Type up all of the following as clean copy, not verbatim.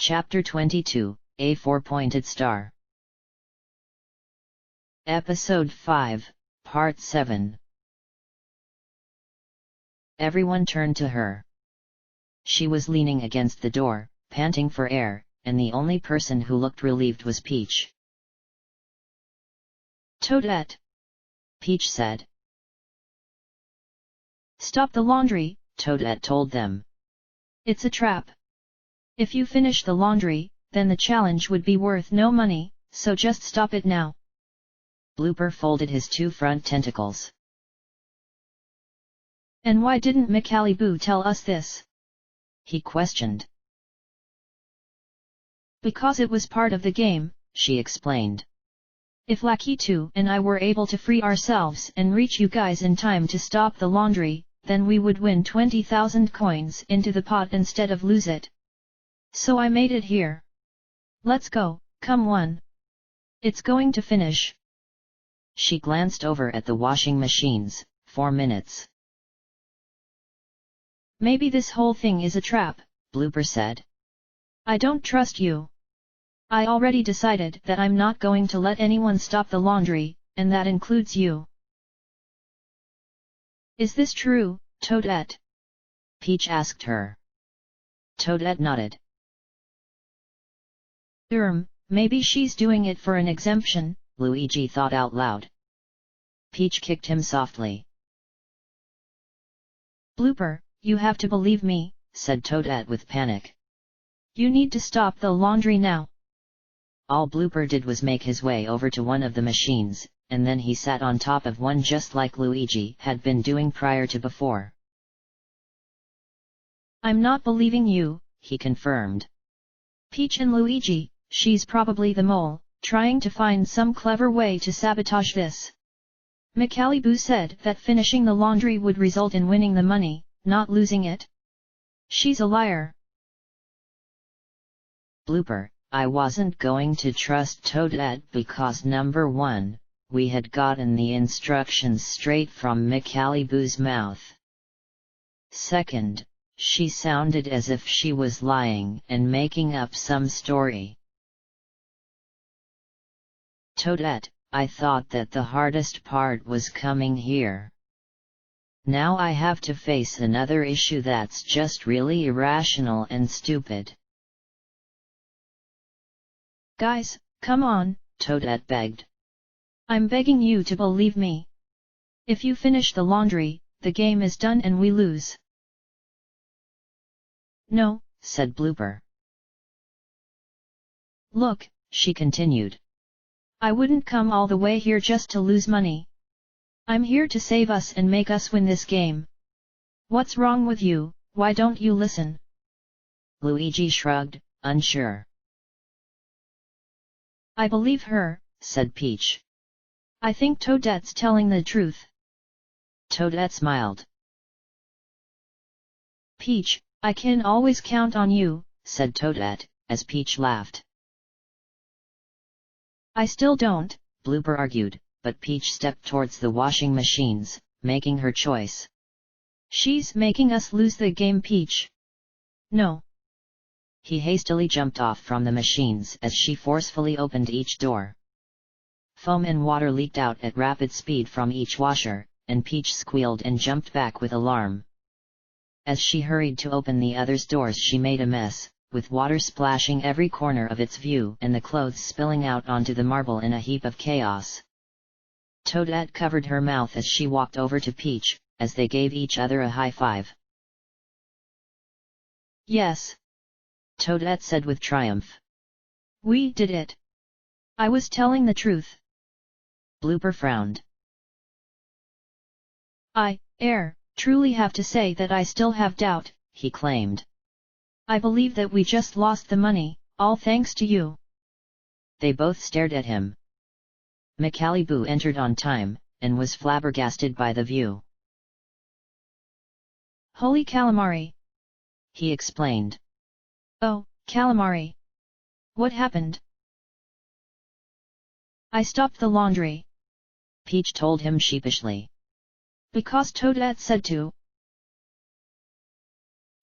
Chapter 22, A Four-Pointed Star. Episode 5, Part 7. Everyone turned to her. She was leaning against the door, panting for air, and the only person who looked relieved was Peach. Toadette, Peach said. Stop the laundry, Toadette told them. It's a trap. If you finish the laundry, then the challenge would be worth no money, so just stop it now. Blooper folded his two front tentacles. And why didn't McAliboo tell us this? He questioned. Because it was part of the game, she explained. If Lucky 2 and I were able to free ourselves and reach you guys in time to stop the laundry, then we would win 20,000 coins into the pot instead of lose it. So I made it here. Let's go, come on. It's going to finish. She glanced over at the washing machines. 4 minutes. Maybe this whole thing is a trap, Blooper said. I don't trust you. I already decided that I'm not going to let anyone stop the laundry, and that includes you. Is this true, Toadette? Peach asked her. Toadette nodded. Maybe she's doing it for an exemption, Luigi thought out loud. Peach kicked him softly. Blooper, you have to believe me, said Toadette with panic. You need to stop the laundry now. All Blooper did was make his way over to one of the machines, and then he sat on top of one just like Luigi had been doing prior to before. I'm not believing you, he confirmed. Peach and Luigi, she's probably the mole, trying to find some clever way to sabotage this. McAliboo said that finishing the laundry would result in winning the money, not losing it. She's a liar. Blooper, I wasn't going to trust Toadette because number 1, we had gotten the instructions straight from McAliboo's mouth. Second, she sounded as if she was lying and making up some story. Toadette, I thought that the hardest part was coming here. Now I have to face another issue that's just really irrational and stupid. Guys, come on, Toadette begged. I'm begging you to believe me. If you finish the laundry, the game is done and we lose. No, said Blooper. Look, she continued. I wouldn't come all the way here just to lose money. I'm here to save us and make us win this game. What's wrong with you, why don't you listen? Luigi shrugged, unsure. I believe her, said Peach. I think Toadette's telling the truth. Toadette smiled. Peach, I can always count on you, said Toadette, as Peach laughed. I still don't, Blooper argued, but Peach stepped towards the washing machines, making her choice. She's making us lose the game, Peach. No. He hastily jumped off from the machines as she forcefully opened each door. Foam and water leaked out at rapid speed from each washer, and Peach squealed and jumped back with alarm. As she hurried to open the others' doors, she made a mess, with water splashing every corner of its view and the clothes spilling out onto the marble in a heap of chaos. Toadette covered her mouth as she walked over to Peach, as they gave each other a high five. Yes, Toadette said with triumph. We did it. I was telling the truth. Blooper frowned. I truly have to say that I still have doubt, he claimed. I believe that we just lost the money, all thanks to you. They both stared at him. McAliboo entered on time, and was flabbergasted by the view. Holy calamari! He explained. Oh, calamari! What happened? I stopped the laundry. Peach told him sheepishly. Because Toadette said to.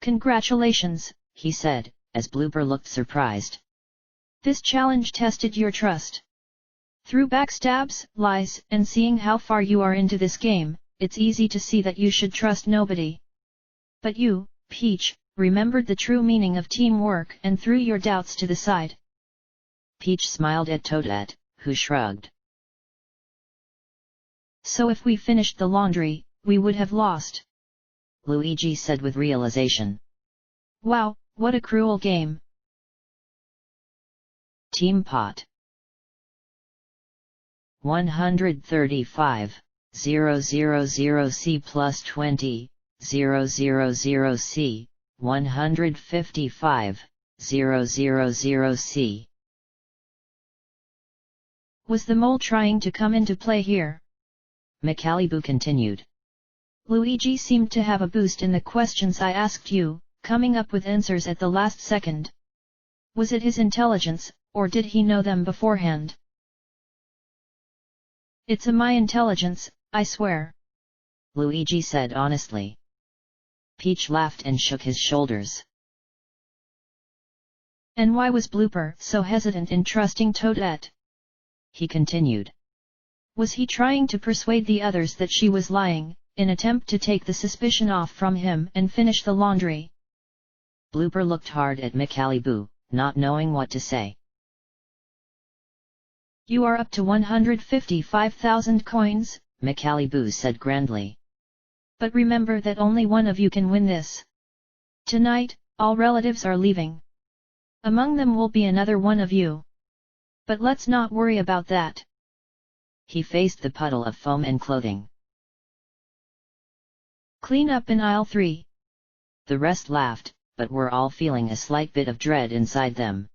Congratulations, he said, as Blooper looked surprised. This challenge tested your trust. Through backstabs, lies, and seeing how far you are into this game, it's easy to see that you should trust nobody. But you, Peach, remembered the true meaning of teamwork and threw your doubts to the side. Peach smiled at Toadette, who shrugged. So if we finished the laundry, we would have lost. Luigi said with realization. Wow, what a cruel game. Team Pot 135, 000C plus 20, 000C, 155, 000C. Was the mole trying to come into play here? McAllibu continued. Luigi seemed to have a boost in the questions I asked you, coming up with answers at the last second. Was it his intelligence, or did he know them beforehand? It's my intelligence, I swear. Luigi said honestly. Peach laughed and shook his shoulders. And why was Blooper so hesitant in trusting Toadette? He continued. Was he trying to persuade the others that she was lying, in attempt to take the suspicion off from him and finish the laundry? Blooper looked hard at McAllibu, not knowing what to say. You are up to 155,000 coins, McAllibu said grandly. But remember that only one of you can win this. Tonight, all relatives are leaving. Among them will be another one of you. But let's not worry about that. He faced the puddle of foam and clothing. Clean up in aisle 3. The rest laughed, but were all feeling a slight bit of dread inside them.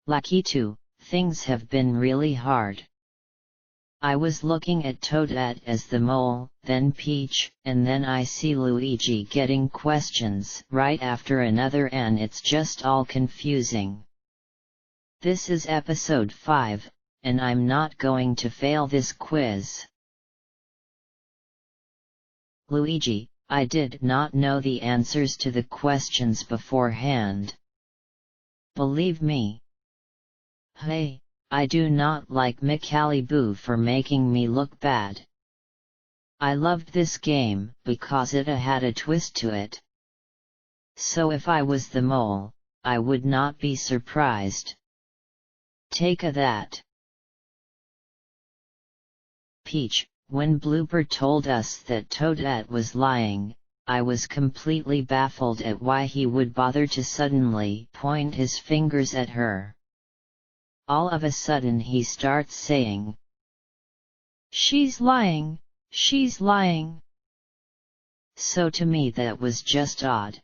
Lakitu, things have been really hard. I was looking at Toadette as the mole, then Peach, and then I see Luigi getting questions right after another and it's just all confusing. This is episode 5, and I'm not going to fail this quiz. Luigi, I did not know the answers to the questions beforehand. Believe me. Hey, I do not like McAllibu for making me look bad. I loved this game because it had a twist to it. So if I was the mole, I would not be surprised. Take a that. Peach, when Blooper told us that Toadette was lying, I was completely baffled at why he would bother to suddenly point his fingers at her. All of a sudden he starts saying, "She's lying, she's lying." So to me that was just odd.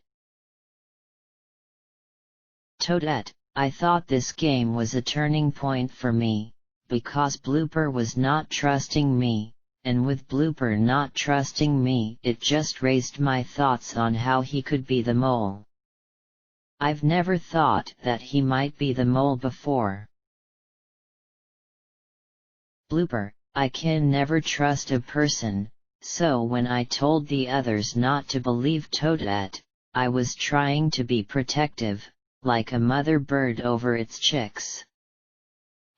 Toadette, I thought this game was a turning point for me, because Blooper was not trusting me, and with Blooper not trusting me it just raised my thoughts on how he could be the mole. I've never thought that he might be the mole before. Blooper, I can never trust a person, so when I told the others not to believe Toadette, I was trying to be protective, like a mother bird over its chicks.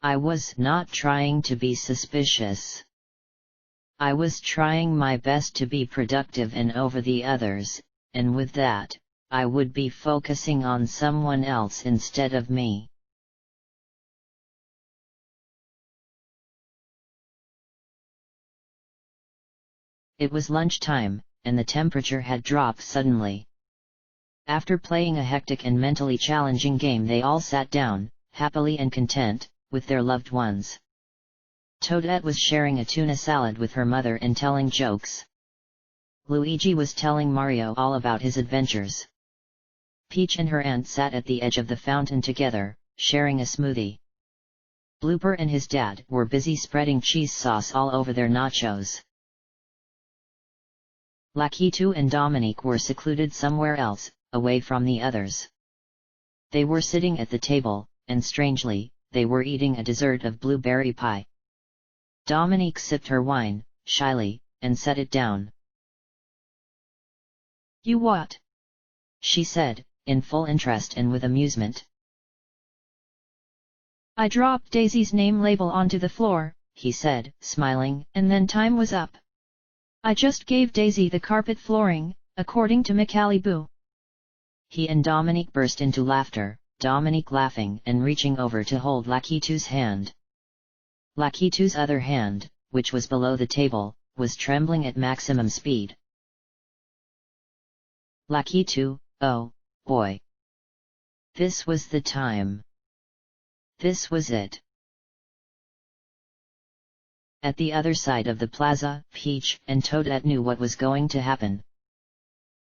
I was not trying to be suspicious. I was trying my best to be productive and over the others, and with that, I would be focusing on someone else instead of me. It was lunchtime, and the temperature had dropped suddenly. After playing a hectic and mentally challenging game, they all sat down, happily and content, with their loved ones. Toadette was sharing a tuna salad with her mother and telling jokes. Luigi was telling Mario all about his adventures. Peach and her aunt sat at the edge of the fountain together, sharing a smoothie. Blooper and his dad were busy spreading cheese sauce all over their nachos. Lakitu and Dominique were secluded somewhere else, away from the others. They were sitting at the table, and strangely, they were eating a dessert of blueberry pie. Dominique sipped her wine, shyly, and set it down. You what? She said, in full interest and with amusement. I dropped Daisy's name label onto the floor, he said, smiling, and then time was up. I just gave Daisy the carpet flooring, according to Macaliboo. He and Dominique burst into laughter, Dominique laughing and reaching over to hold Lakitu's hand. Lakitu's other hand, which was below the table, was trembling at maximum speed. Lakitu, oh, boy. This was the time. This was it. At the other side of the plaza, Peach and Toadette knew what was going to happen.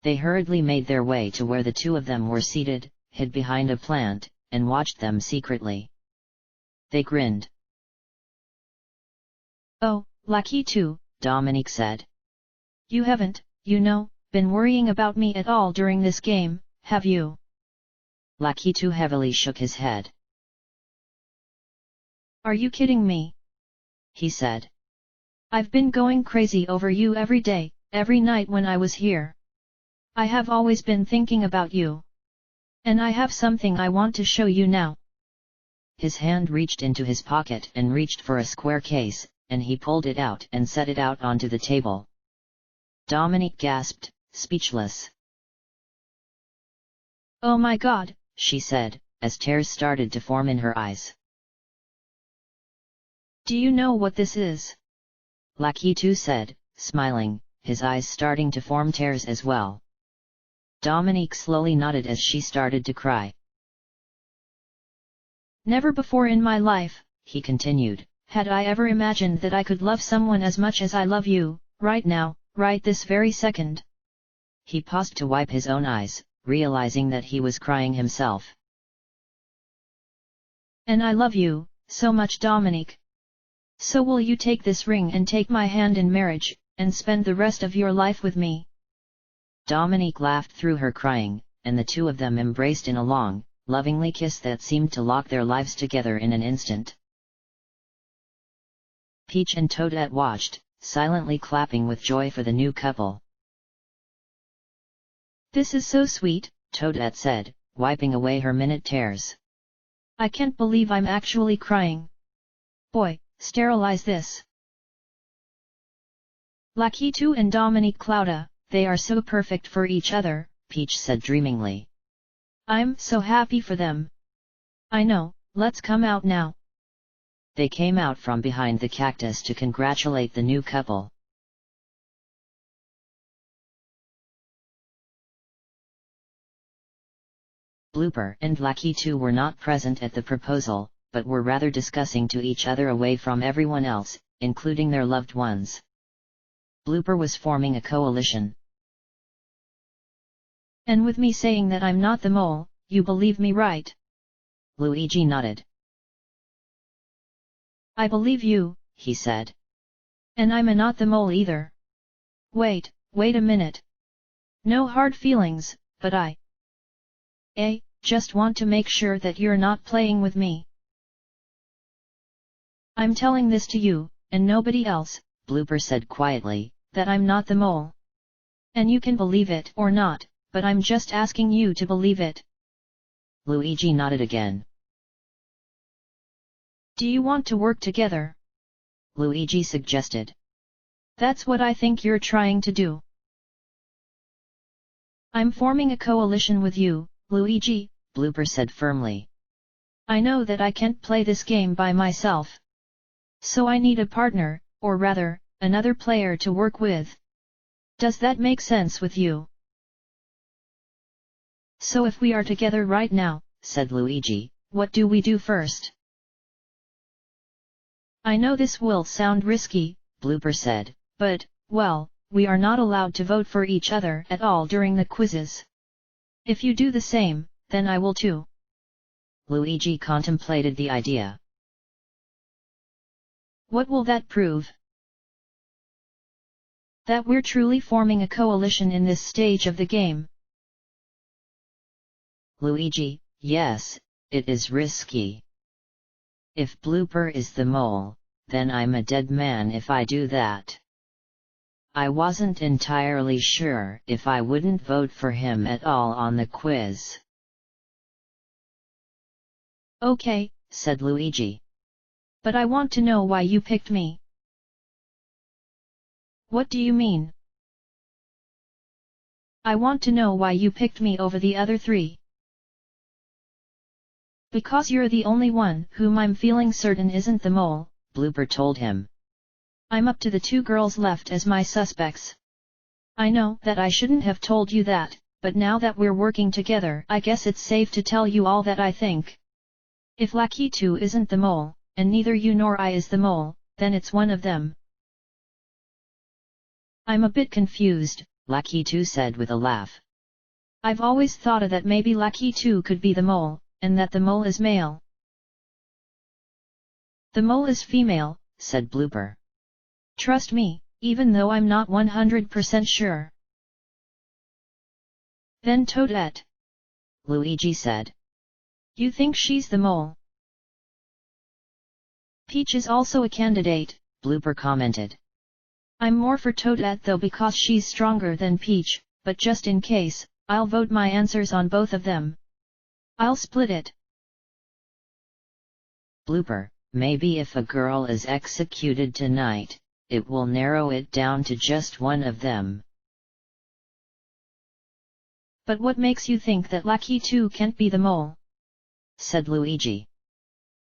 They hurriedly made their way to where the two of them were seated, hid behind a plant, and watched them secretly. They grinned. Oh, Lakitu, Dominique said. You haven't, been worrying about me at all during this game, have you? Lakitu heavily shook his head. Are you kidding me? He said. I've been going crazy over you every day, every night when I was here. I have always been thinking about you. And I have something I want to show you now. His hand reached into his pocket and reached for a square case, and he pulled it out and set it out onto the table. Dominique gasped, speechless. Oh my God, she said, as tears started to form in her eyes. Do you know what this is? Lakitu said, smiling, his eyes starting to form tears as well. Dominique slowly nodded as she started to cry. Never before in my life, he continued, had I ever imagined that I could love someone as much as I love you, right now, right this very second. He paused to wipe his own eyes, realizing that he was crying himself. And I love you, so much, Dominique. So will you take this ring and take my hand in marriage, and spend the rest of your life with me? Dominique laughed through her crying, and the two of them embraced in a long, lovingly kiss that seemed to lock their lives together in an instant. Peach and Toadette watched, silently clapping with joy for the new couple. This is so sweet, Toadette said, wiping away her minute tears. I can't believe I'm actually crying. Boy, sterilize this. Lakitu and Dominique Clouda, they are so perfect for each other, Peach said dreamingly. I'm so happy for them. I know, let's come out now. They came out from behind the cactus to congratulate the new couple. Blooper and Lakitu were not present at the proposal, but were rather discussing to each other away from everyone else, including their loved ones. Blooper was forming a coalition. And with me saying that I'm not the mole, you believe me, right? Luigi nodded. I believe you, he said. And I'm not the mole either. Wait a minute. No hard feelings, but I just want to make sure that you're not playing with me. I'm telling this to you, and nobody else, Blooper said quietly, that I'm not the mole. And you can believe it or not, but I'm just asking you to believe it. Luigi nodded again. Do you want to work together? Luigi suggested. That's what I think you're trying to do. I'm forming a coalition with you, Luigi, Blooper said firmly. I know that I can't play this game by myself. So I need a partner, or rather, another player to work with. Does that make sense with you? So if we are together right now, said Luigi, what do we do first? I know this will sound risky, Blooper said, but, well, we are not allowed to vote for each other at all during the quizzes. If you do the same, then I will too. Luigi contemplated the idea. What will that prove? That we're truly forming a coalition in this stage of the game. Luigi, yes, it is risky. If Blooper is the mole, then I'm a dead man if I do that. I wasn't entirely sure if I wouldn't vote for him at all on the quiz. Okay, said Luigi. But I want to know why you picked me. What do you mean? I want to know why you picked me over the other three. Because you're the only one whom I'm feeling certain isn't the mole, Blooper told him. I'm up to the two girls left as my suspects. I know that I shouldn't have told you that, but now that we're working together I guess it's safe to tell you all that I think. If Lucky 2 isn't the mole, and neither you nor I is the mole, then it's one of them. I'm a bit confused, Lucky 2 said with a laugh. I've always thought that maybe Lucky 2 could be the mole, and that the mole is male. The mole is female, said Blooper. Trust me, even though I'm not 100% sure. Then Toadette, Luigi said. You think she's the mole? Peach is also a candidate, Blooper commented. I'm more for Toadette though because she's stronger than Peach, but just in case, I'll vote my answers on both of them. I'll split it. Blooper, maybe if a girl is executed tonight, it will narrow it down to just one of them. But what makes you think that Lucky 2 can't be the mole? Said Luigi.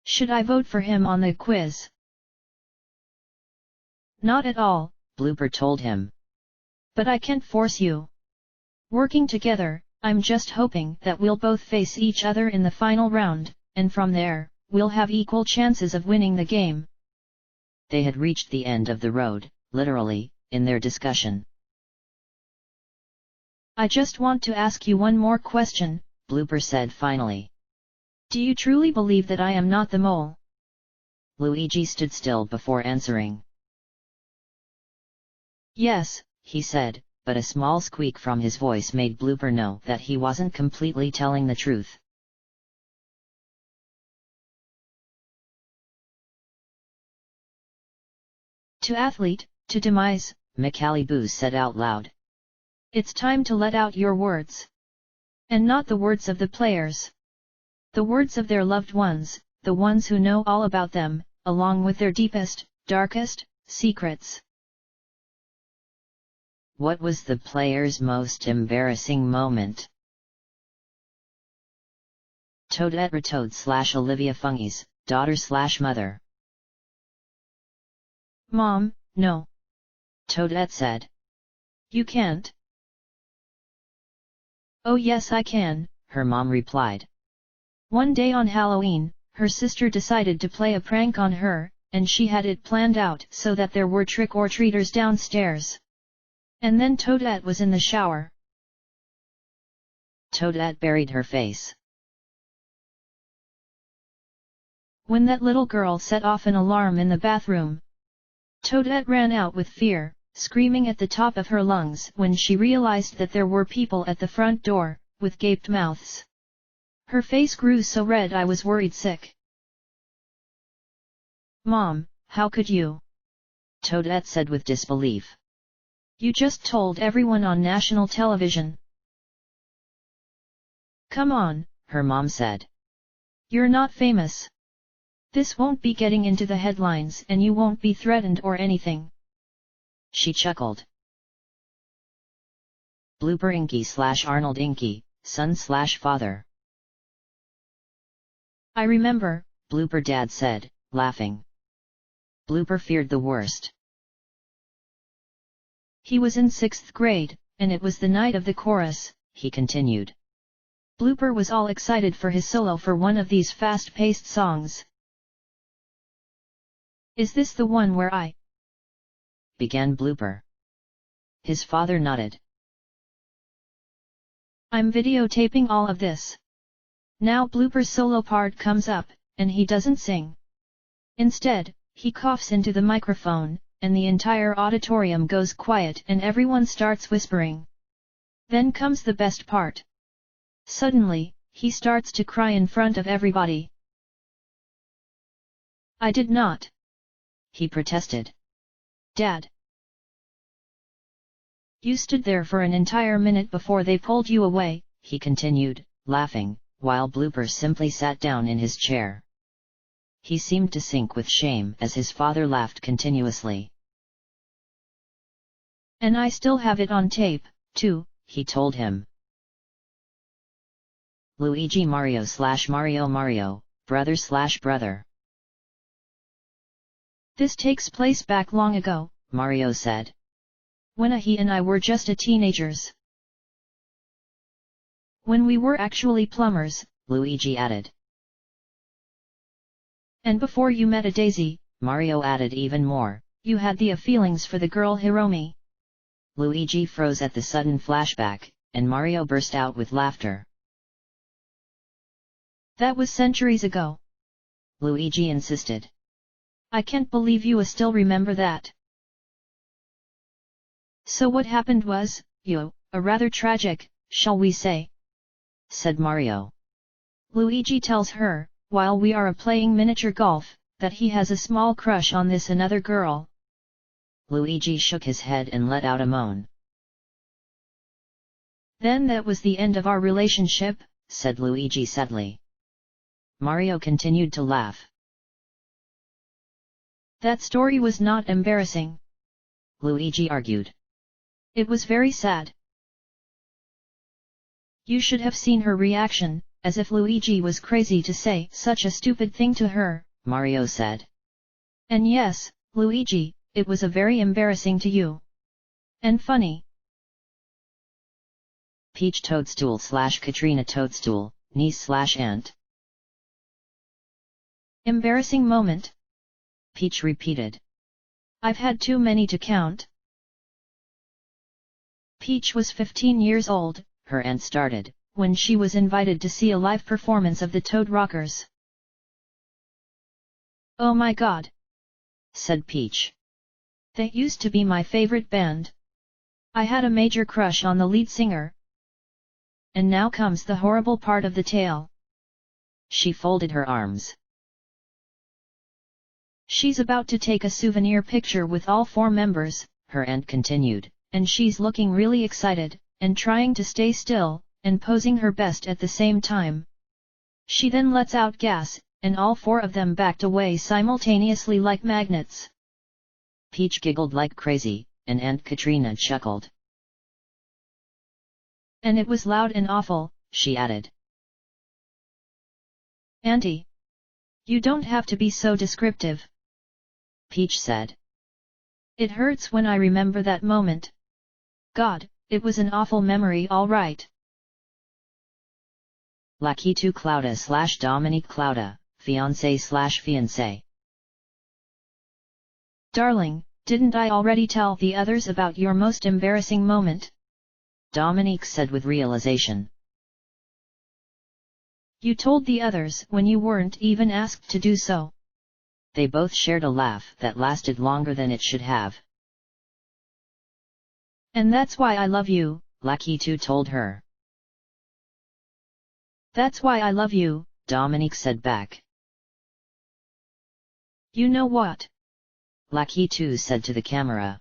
Should I vote for him on the quiz? Not at all, Blooper told him. But I can't force you. Working together, I'm just hoping that we'll both face each other in the final round, and from there, we'll have equal chances of winning the game. They had reached the end of the road, literally, in their discussion. I just want to ask you one more question, Blooper said finally. Do you truly believe that I am not the mole? Luigi stood still before answering. Yes, he said, but a small squeak from his voice made Blooper know that he wasn't completely telling the truth. To athlete, to demise, McAliboo said out loud. It's time to let out your words. And not the words of the players. The words of their loved ones, the ones who know all about them, along with their deepest, darkest, secrets. What was the player's most embarrassing moment? Toadette Retoad / Olivia Fungies, daughter/mother. Mom, no. Toadette said. You can't. Oh yes I can, her mom replied. One day on Halloween, her sister decided to play a prank on her, and she had it planned out so that there were trick-or-treaters downstairs. And then Toadette was in the shower. Toadette buried her face. When that little girl set off an alarm in the bathroom, Toadette ran out with fear, screaming at the top of her lungs when she realized that there were people at the front door, with gaped mouths. Her face grew so red I was worried sick. Mom, how could you? Toadette said with disbelief. You just told everyone on national television. Come on, her mom said. You're not famous. This won't be getting into the headlines and you won't be threatened or anything. She chuckled. Blooper Inky / Arnold Inky, son/father. I remember, Blooper Dad said, laughing. Blooper feared the worst. He was in 6th grade, and it was the night of the chorus, he continued. Blooper was all excited for his solo for one of these fast-paced songs. Is this the one where I? Began Blooper. His father nodded. I'm videotaping all of this. Now Blooper's solo part comes up, and he doesn't sing. Instead, he coughs into the microphone, and the entire auditorium goes quiet and everyone starts whispering. Then comes the best part. Suddenly, he starts to cry in front of everybody. I did not. He protested. Dad. You stood there for an entire minute before they pulled you away, he continued, laughing, while Blooper simply sat down in his chair. He seemed to sink with shame as his father laughed continuously. And I still have it on tape, too, he told him. Luigi Mario Mario, brother. This takes place back long ago, Mario said. When he and I were just teenagers. When we were actually plumbers, Luigi added. And before you met Daisy, Mario added even more, you had the feelings for the girl Hiromi. Luigi froze at the sudden flashback, and Mario burst out with laughter. That was centuries ago, Luigi insisted. I can't believe you still remember that. So what happened was, rather tragic, shall we say? Said Mario. Luigi tells her, while we are playing miniature golf, that he has a small crush on this another girl. Luigi shook his head and let out a moan. Then that was the end of our relationship, said Luigi sadly. Mario continued to laugh. That story was not embarrassing, Luigi argued. It was very sad. You should have seen her reaction, as if Luigi was crazy to say such a stupid thing to her, Mario said. And yes, Luigi, it was very embarrassing to you. And funny. Peach Toadstool / Katrina Toadstool, niece / aunt. Embarrassing moment, Peach repeated. I've had too many to count. Peach was 15 years old, her aunt started, when she was invited to see a live performance of the Toad Rockers. Oh my god, said Peach. That used to be my favorite band. I had a major crush on the lead singer. And now comes the horrible part of the tale. She folded her arms. She's about to take a souvenir picture with all 4 members, her aunt continued, and she's looking really excited, and trying to stay still, and posing her best at the same time. She then lets out gas, and all 4 of them backed away simultaneously like magnets. Peach giggled like crazy, and Aunt Katrina chuckled. And it was loud and awful, she added. Auntie, you don't have to be so descriptive, Peach said. It hurts when I remember that moment. God, it was an awful memory, all right. Lakitu Clouda / Dominique Clouda, fiancé / fiancé. Darling, didn't I already tell the others about your most embarrassing moment? Dominique said with realization. You told the others when you weren't even asked to do so. They both shared a laugh that lasted longer than it should have. And that's why I love you, Lakitu told her. That's why I love you, Dominique said back. You know what? Lakitu said to the camera.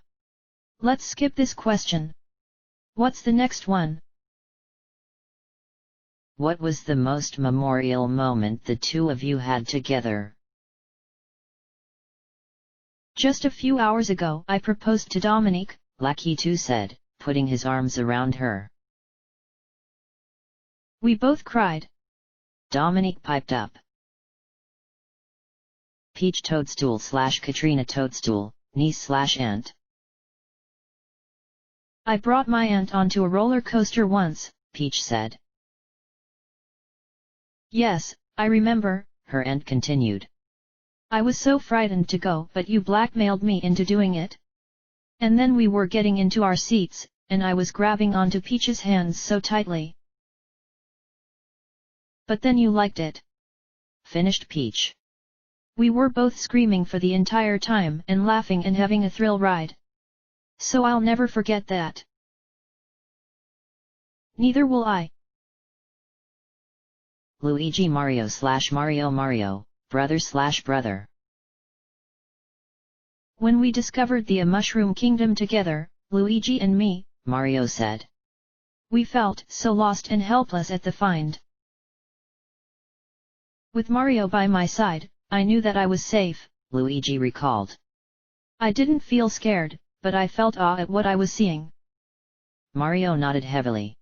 Let's skip this question. What's the next one? What was the most memorable moment the two of you had together? Just a few hours ago I proposed to Dominique, Lakitu said, putting his arms around her. We both cried. Dominique piped up. Peach Toadstool / Katrina Toadstool, niece / aunt. I brought my aunt onto a roller coaster once, Peach said. Yes, I remember, her aunt continued. I was so frightened to go, but you blackmailed me into doing it. And then we were getting into our seats, and I was grabbing onto Peach's hands so tightly. But then you liked it. Finished Peach. We were both screaming for the entire time and laughing and having a thrill ride. So I'll never forget that. Neither will I. Luigi Mario / Mario, brother / brother. When we discovered the Mushroom Kingdom together, Luigi and me, Mario said. We felt so lost and helpless at the find. With Mario by my side, I knew that I was safe, Luigi recalled. I didn't feel scared, but I felt awe at what I was seeing. Mario nodded heavily.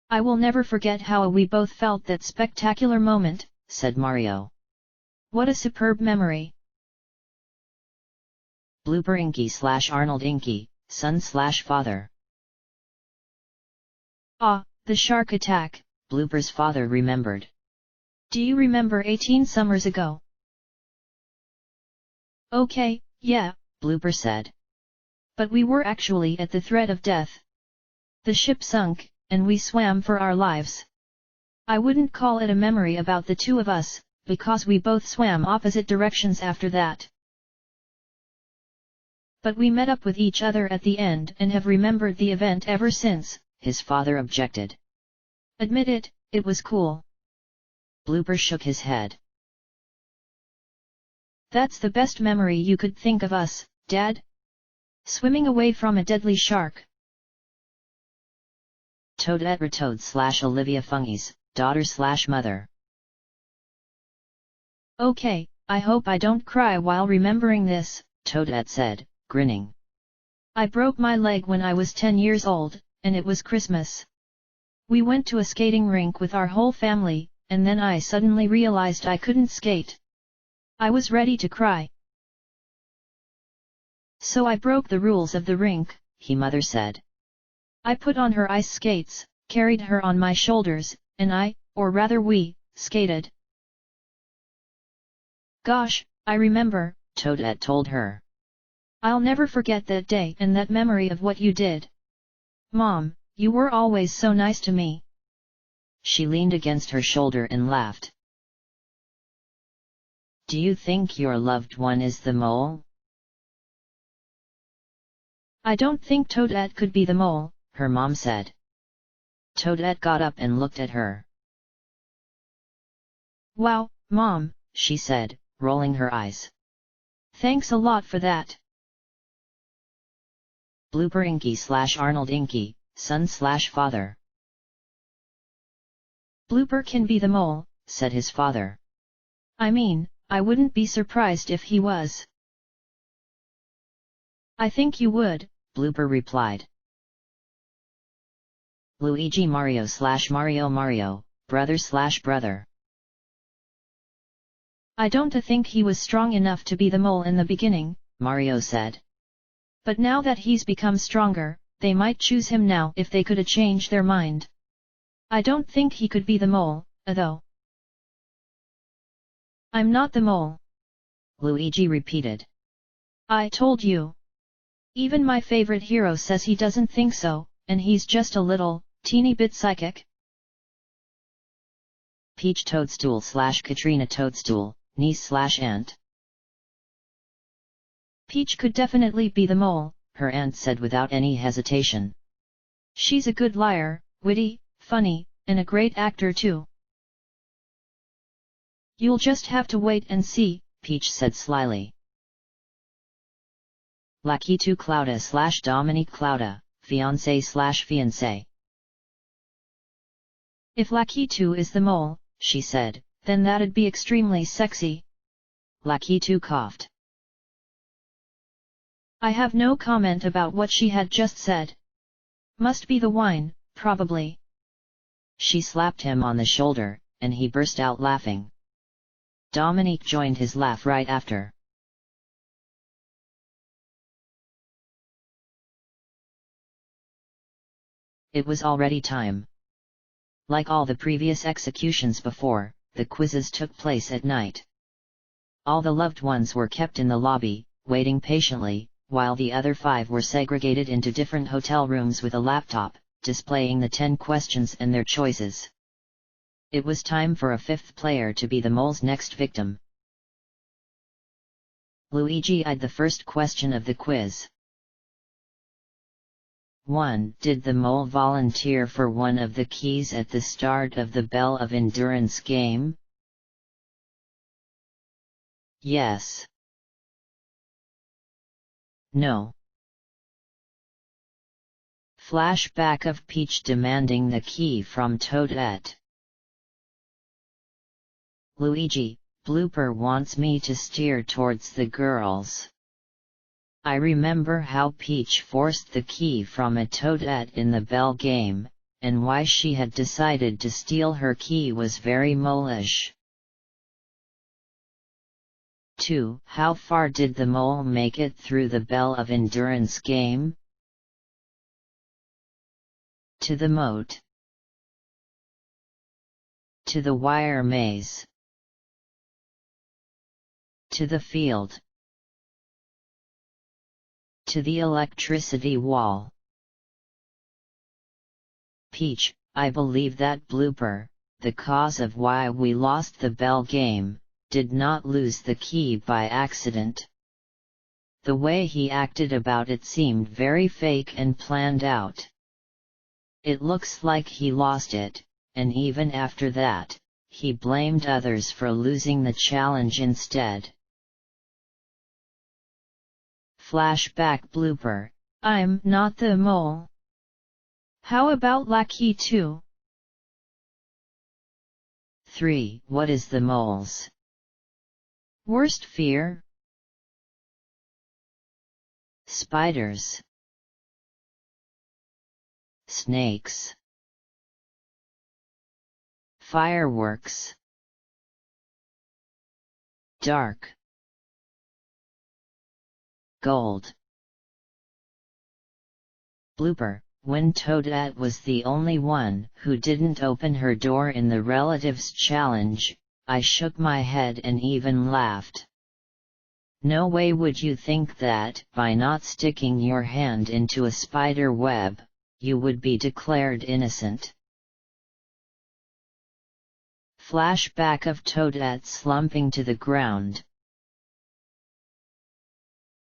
I will never forget how we both felt that spectacular moment, said Mario. What a superb memory. Blooper Inky/Arnold Inky, son/father. Ah, the shark attack. Blooper's father remembered. Do you remember 18 summers ago? Okay, yeah, Blooper said. But we were actually at the threat of death. The ship sunk, and we swam for our lives. I wouldn't call it a memory about the two of us, because we both swam opposite directions after that. But we met up with each other at the end and have remembered the event ever since, his father objected. Admit it, it was cool. Blooper shook his head. That's the best memory you could think of us, Dad? Swimming away from a deadly shark. Toadette Retoad/Olivia Fungies, daughter/mother. Okay, I hope I don't cry while remembering this, Toadette said, grinning. I broke my leg when I was 10 years old, and it was Christmas. We went to a skating rink with our whole family, and then I suddenly realized I couldn't skate. I was ready to cry. So I broke the rules of the rink, mother said. I put on her ice skates, carried her on my shoulders, and or rather we, skated. Gosh, I remember, Toadette told her. I'll never forget that day and that memory of what you did. Mom, you were always so nice to me. She leaned against her shoulder and laughed. Do you think your loved one is the mole? I don't think Toadette could be the mole, her mom said. Toadette got up and looked at her. Wow, Mom, she said, rolling her eyes. Thanks a lot for that. Blooper Inky/Arnold Inky, son/father. Blooper can be the mole, said his father. I mean, I wouldn't be surprised if he was. I think you would, Blooper replied. Luigi Mario/Mario, brother/brother. I don't think he was strong enough to be the mole in the beginning, Mario said. But now that he's become stronger, they might choose him now if they could change their mind. I don't think he could be the mole, though. I'm not the mole. Luigi repeated. I told you. Even my favorite hero says he doesn't think so, and he's just a little, teeny bit psychic. Peach Toadstool/Katrina Toadstool, niece/aunt. Peach could definitely be the mole, her aunt said without any hesitation. She's a good liar, witty, funny, and a great actor too. You'll just have to wait and see, Peach said slyly. Lakitu Clouda/Dominique Clouda, fiancé/fiancé. If Lakitu is the mole, she said, then that'd be extremely sexy. Lakitu coughed. I have no comment about what she had just said. Must be the wine, probably. She slapped him on the shoulder, and he burst out laughing. Dominique joined his laugh right after. It was already time. Like all the previous executions before, the quizzes took place at night. All the loved ones were kept in the lobby, waiting patiently, while the other 5 were segregated into different hotel rooms with a laptop, displaying the 10 questions and their choices. It was time for a 5th player to be the mole's next victim. Luigi eyed the first question of the quiz. 1. Did the mole volunteer for one of the keys at the start of the Bell of Endurance game? Yes. No. Flashback of Peach demanding the key from Toadette. Luigi, Blooper wants me to steer towards the girls. I remember how Peach forced the key from a Toadette in the Bell game, and why she had decided to steal her key was very mole-ish. 2. How far did the mole make it through the Bell of Endurance game? To the moat. To the wire maze. To the field. To the electricity wall. Peach, I believe that Blooper, the cause of why we lost the Bell game, did not lose the key by accident. The way he acted about it seemed very fake and planned out. It looks like he lost it, and even after that, he blamed others for losing the challenge instead. Flashback Blooper, I'm not the mole. How about Lucky 2? 3. What is the mole's worst fear? Spiders. Snakes. Fireworks. Dark. Gold. Blooper, when Toadette was the only one who didn't open her door in the Relatives Challenge, I shook my head and even laughed. No way would you think that, by not sticking your hand into a spider web, you would be declared innocent. Flashback of Toadette slumping to the ground.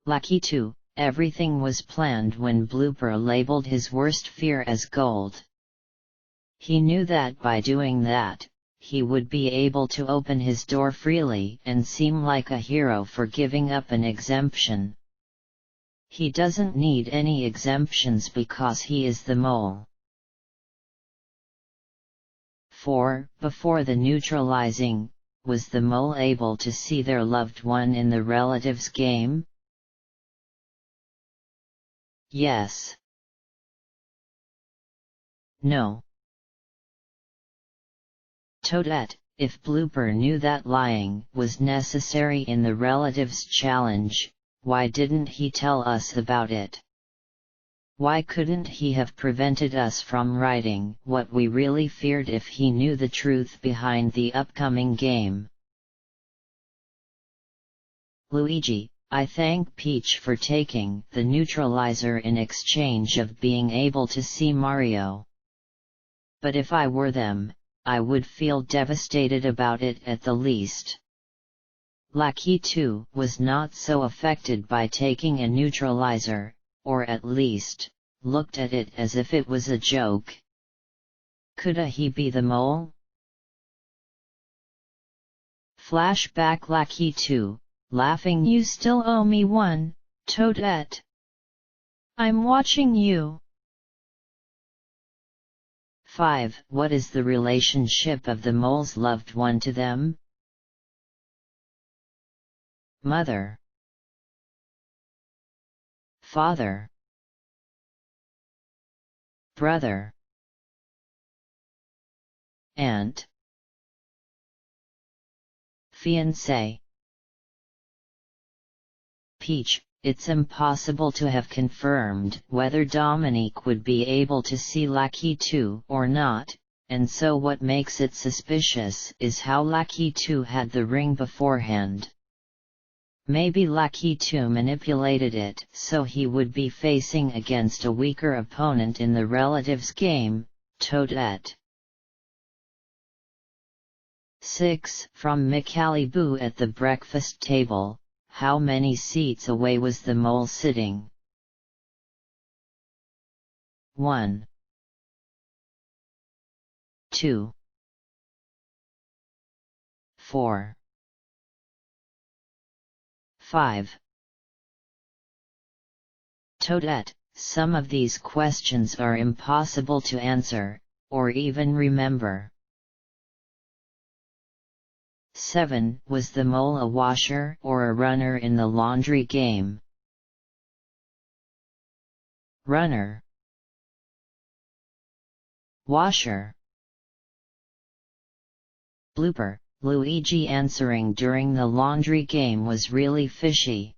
Lucky 2, everything was planned when Blooper labeled his worst fear as gold. He knew that by doing that, he would be able to open his door freely and seem like a hero for giving up an exemption. He doesn't need any exemptions because he is the mole. 4. Before the neutralizing, was the mole able to see their loved one in the Relatives game? Yes. No. Toadette, if Blooper knew that lying was necessary in the Relatives Challenge, why didn't he tell us about it? Why couldn't he have prevented us from writing what we really feared if he knew the truth behind the upcoming game? Luigi, I thank Peach for taking the neutralizer in exchange of being able to see Mario. But if I were them, I would feel devastated about it at the least. Lucky 2 was not so affected by taking a neutralizer, or at least, looked at it as if it was a joke. Coulda he be the mole? Flashback Lucky 2, laughing. You still owe me one, Toadette. I'm watching you. 5. What is the relationship of the mole's loved one to them? Mother. Father. Brother. Aunt. Fiancé. Peach, it's impossible to have confirmed whether Dominique would be able to see Lucky 2 or not, and so what makes it suspicious is how Lucky 2 had the ring beforehand. Maybe Lucky 2 manipulated it so he would be facing against a weaker opponent in the Relatives game, Toadette. 6. From Micaliboo at the breakfast table. How many seats away was the mole sitting? 1. 2. 4. 5. Toadette, Some of these questions are impossible to answer, or even remember. 7. Was the mole a washer or a runner in the laundry game? Runner. Washer. Blooper: Luigi answering during the laundry game was really fishy.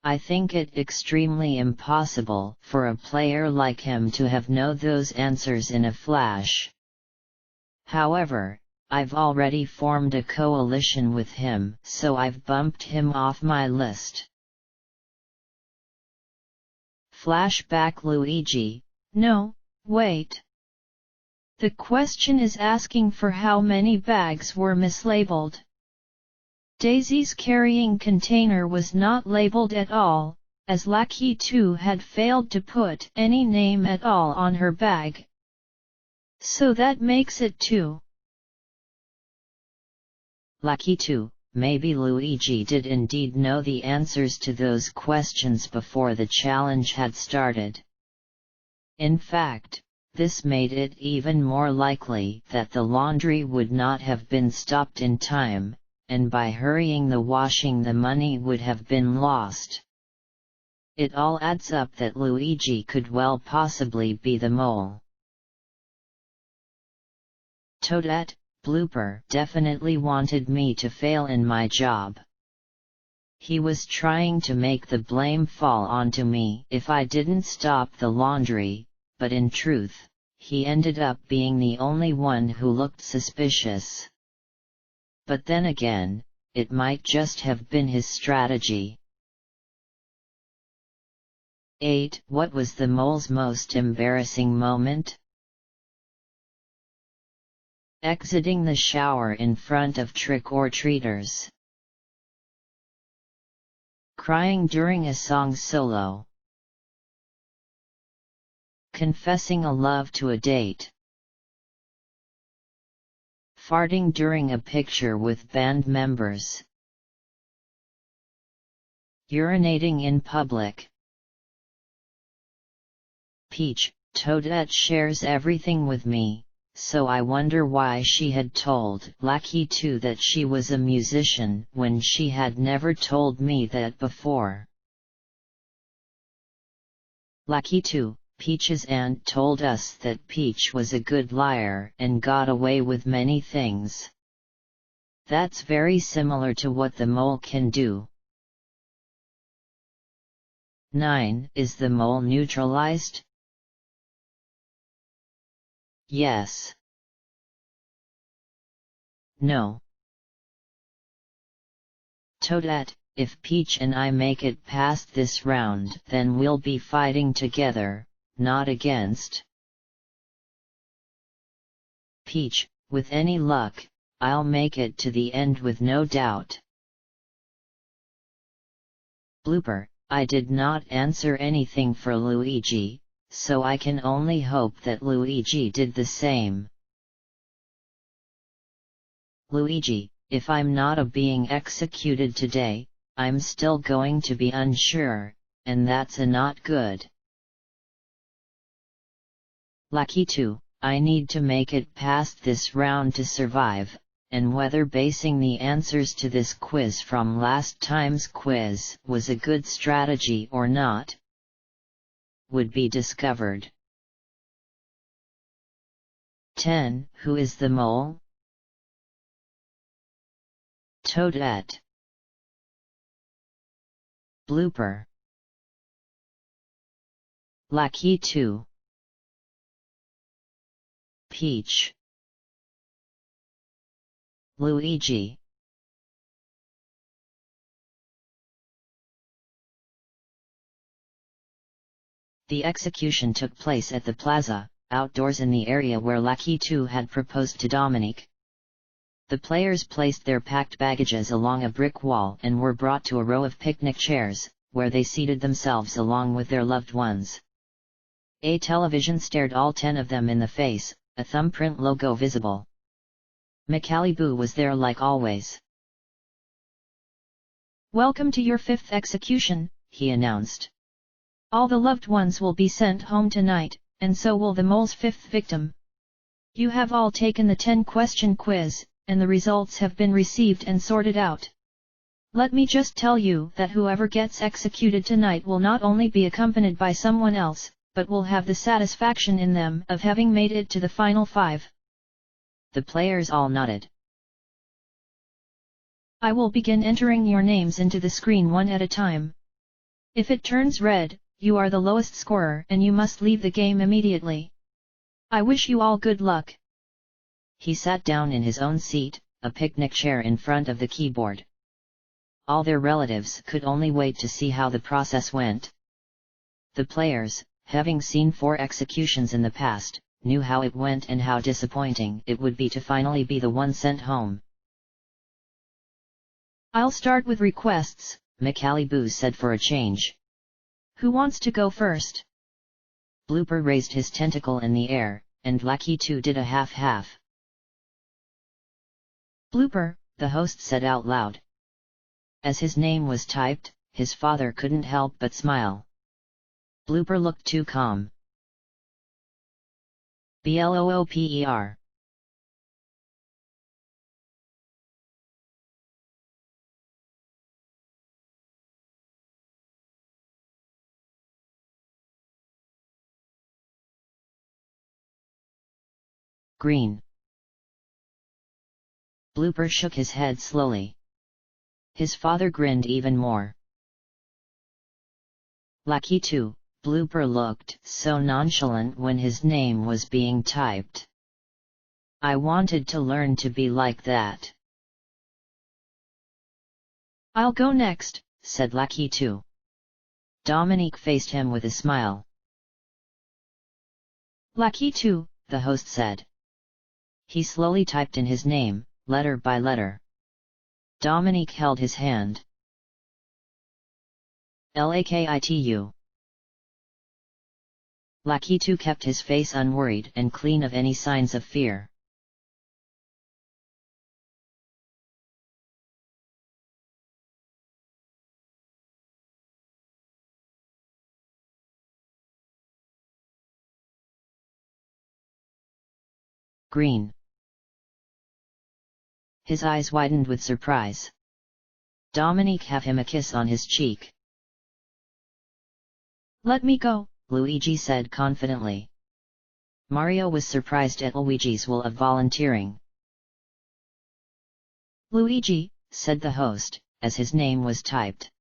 I think it extremely impossible for a player like him to have known those answers in a flash. However, I've already formed a coalition with him, so I've bumped him off my list. Flashback: Luigi: No, wait. The question is asking for how many bags were mislabeled. Daisy's carrying container was not labeled at all, as Lucky 2 had failed to put any name at all on her bag. So that makes it 2. Lucky 2, maybe Luigi did indeed know the answers to those questions before the challenge had started. In fact, this made it even more likely that the laundry would not have been stopped in time, and by hurrying the washing the money would have been lost. It all adds up that Luigi could well possibly be the mole. Toadette: Blooper definitely wanted me to fail in my job. He was trying to make the blame fall onto me if I didn't stop the laundry, but in truth, he ended up being the only one who looked suspicious. But then again, it might just have been his strategy. 8. What was the mole's most embarrassing moment? Exiting the shower in front of trick-or-treaters. Crying during a song solo. Confessing a love to a date. Farting during a picture with band members. Urinating in public. Peach: Toadette shares everything with me, so I wonder why she had told Lucky 2 that she was a musician when she had never told me that before. Lucky 2: Peach's aunt told us that Peach was a good liar and got away with many things. That's very similar to what the mole can do. 9. Is the mole neutralized? Yes. No. Toadette: If Peach and I make it past this round, then we'll be fighting together, not against. Peach: With any luck, I'll make it to the end with no doubt. Blooper: I did not answer anything for Luigi, so I can only hope that Luigi did the same. Luigi: If I'm not being executed today, I'm still going to be unsure, and that's not good. Lucky 2: I need to make it past this round to survive, and whether basing the answers to this quiz from last time's quiz was a good strategy or not, would be discovered. 10. Who is the mole? Toadette. Blooper. Lucky 2. Peach. Luigi. The execution took place at the plaza, outdoors in the area where Lucky 2 had proposed to Dominique. The players placed their packed baggages along a brick wall and were brought to a row of picnic chairs, where they seated themselves along with their loved ones. A television stared all 10 of them in the face, a thumbprint logo visible. Macaliboo was there like always. "Welcome to your 5th execution," he announced. All the loved ones will be sent home tonight, and so will the mole's fifth victim. You have all taken the 10-question quiz, and the results have been received and sorted out. Let me just tell you that whoever gets executed tonight will not only be accompanied by someone else, but will have the satisfaction in them of having made it to the final 5. The players all nodded. I will begin entering your names into the screen one at a time. If it turns red, you are the lowest scorer and you must leave the game immediately. I wish you all good luck. He sat down in his own seat, a picnic chair in front of the keyboard. All their relatives could only wait to see how the process went. The players, having seen 4 executions in the past, knew how it went and how disappointing it would be to finally be the one sent home. I'll start with requests, McAliboo said for a change. Who wants to go first? Blooper raised his tentacle in the air, and Lucky 2 did a half-half. Blooper, the host said out loud. As his name was typed, his father couldn't help but smile. Blooper looked too calm. Blooper. Green. Blooper shook his head slowly. His father grinned even more. Lucky 2, Blooper looked so nonchalant when his name was being typed. I wanted to learn to be like that. I'll go next, said Lucky 2. Dominique faced him with a smile. Lucky 2, the host said. He slowly typed in his name, letter by letter. Dominique held his hand. Lakitu. Lucky 2 kept his face unworried and clean of any signs of fear. Green. His eyes widened with surprise. Dominique have him a kiss on his cheek. Let me go, Luigi said confidently. Mario was surprised at Luigi's will of volunteering. Luigi, said the host, as his name was typed.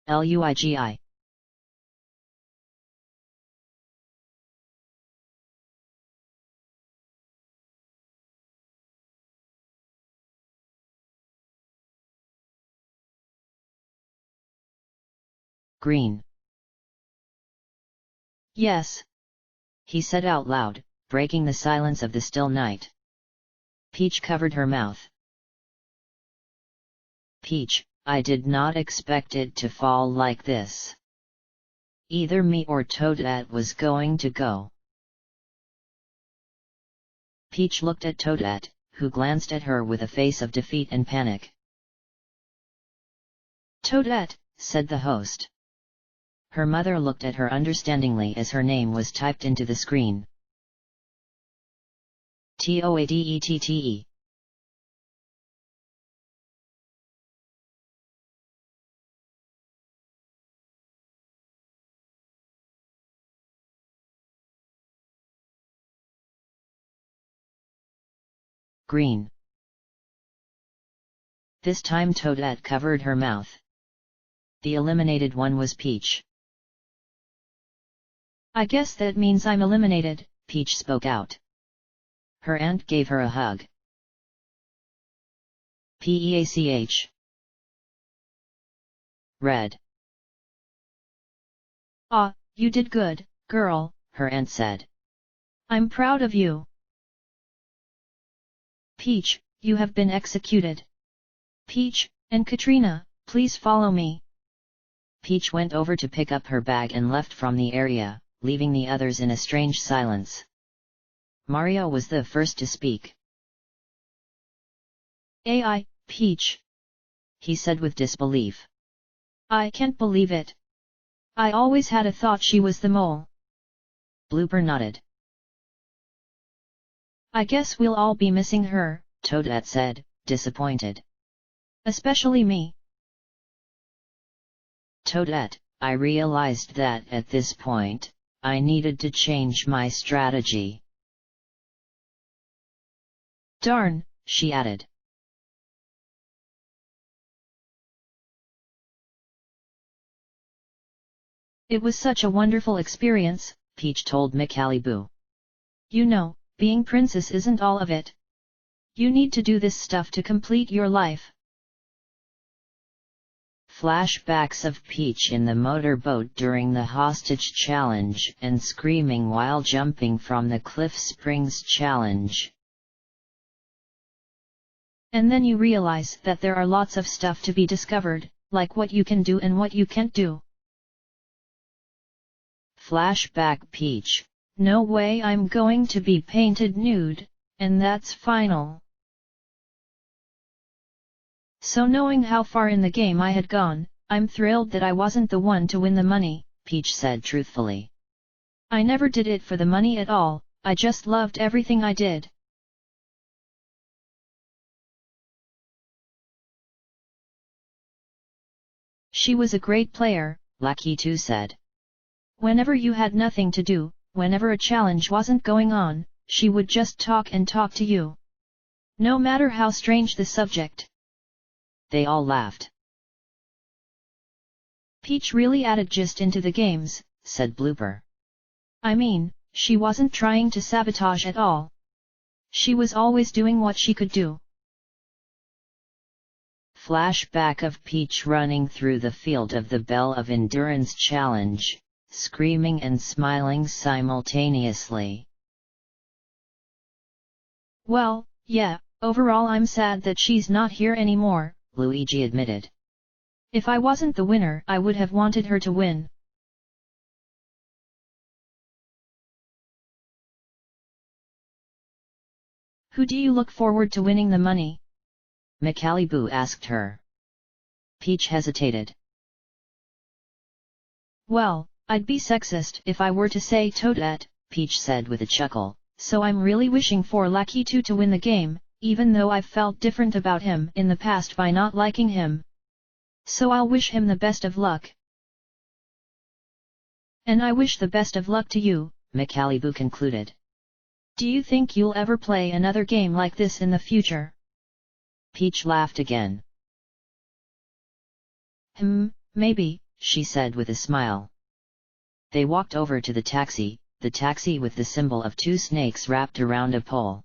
Luigi. Green. Yes, he said out loud, breaking the silence of the still night. Peach covered her mouth. Peach, I did not expect it to fall like this. Either me or Toadette was going to go. Peach looked at Toadette, who glanced at her with a face of defeat and panic. Toadette, said the host. Her mother looked at her understandingly as her name was typed into the screen. Toadette. Green. This time Toadette covered her mouth. The eliminated one was Peach. I guess that means I'm eliminated, Peach spoke out. Her aunt gave her a hug. Peach. Red. Ah, you did good, girl, her aunt said. I'm proud of you. Peach, you have been executed. Peach, and Katrina, please follow me. Peach went over to pick up her bag and left from the area, leaving the others in a strange silence. Mario was the first to speak. Peach, he said with disbelief. I can't believe it. I always had a thought she was the mole. Blooper nodded. I guess we'll all be missing her, Toadette said, disappointed. Especially me. Toadette, I realized that at this point, I needed to change my strategy. Darn, she added. It was such a wonderful experience, Peach told McAliboo. You know, being princess isn't all of it. You need to do this stuff to complete your life. Flashbacks of Peach in the motorboat during the hostage challenge and screaming while jumping from the Cliff Springs challenge. And then you realize that there are lots of stuff to be discovered, like what you can do and what you can't do. Flashback Peach. No way, I'm going to be painted nude, and that's final. So knowing how far in the game I had gone, I'm thrilled that I wasn't the one to win the money, Peach said truthfully. I never did it for the money at all, I just loved everything I did. She was a great player, Lucky 2 said. Whenever you had nothing to do, whenever a challenge wasn't going on, she would just talk and talk to you. No matter how strange the subject. They all laughed. Peach really added gist into the games, said Blooper. I mean, she wasn't trying to sabotage at all. She was always doing what she could do. Flashback of Peach running through the field of the Bell of Endurance challenge, screaming and smiling simultaneously. Well, yeah, overall I'm sad that she's not here anymore, Luigi admitted. If I wasn't the winner, I would have wanted her to win. Who do you look forward to winning the money? McAliboo asked her. Peach hesitated. Well, I'd be sexist if I were to say Toadette, Peach said with a chuckle. So I'm really wishing for Lucky 2 to win the game, even though I've felt different about him in the past by not liking him. So I'll wish him the best of luck. And I wish the best of luck to you, McAliboo concluded. Do you think you'll ever play another game like this in the future? Peach laughed again. Maybe, she said with a smile. They walked over to the taxi with the symbol of two snakes wrapped around a pole.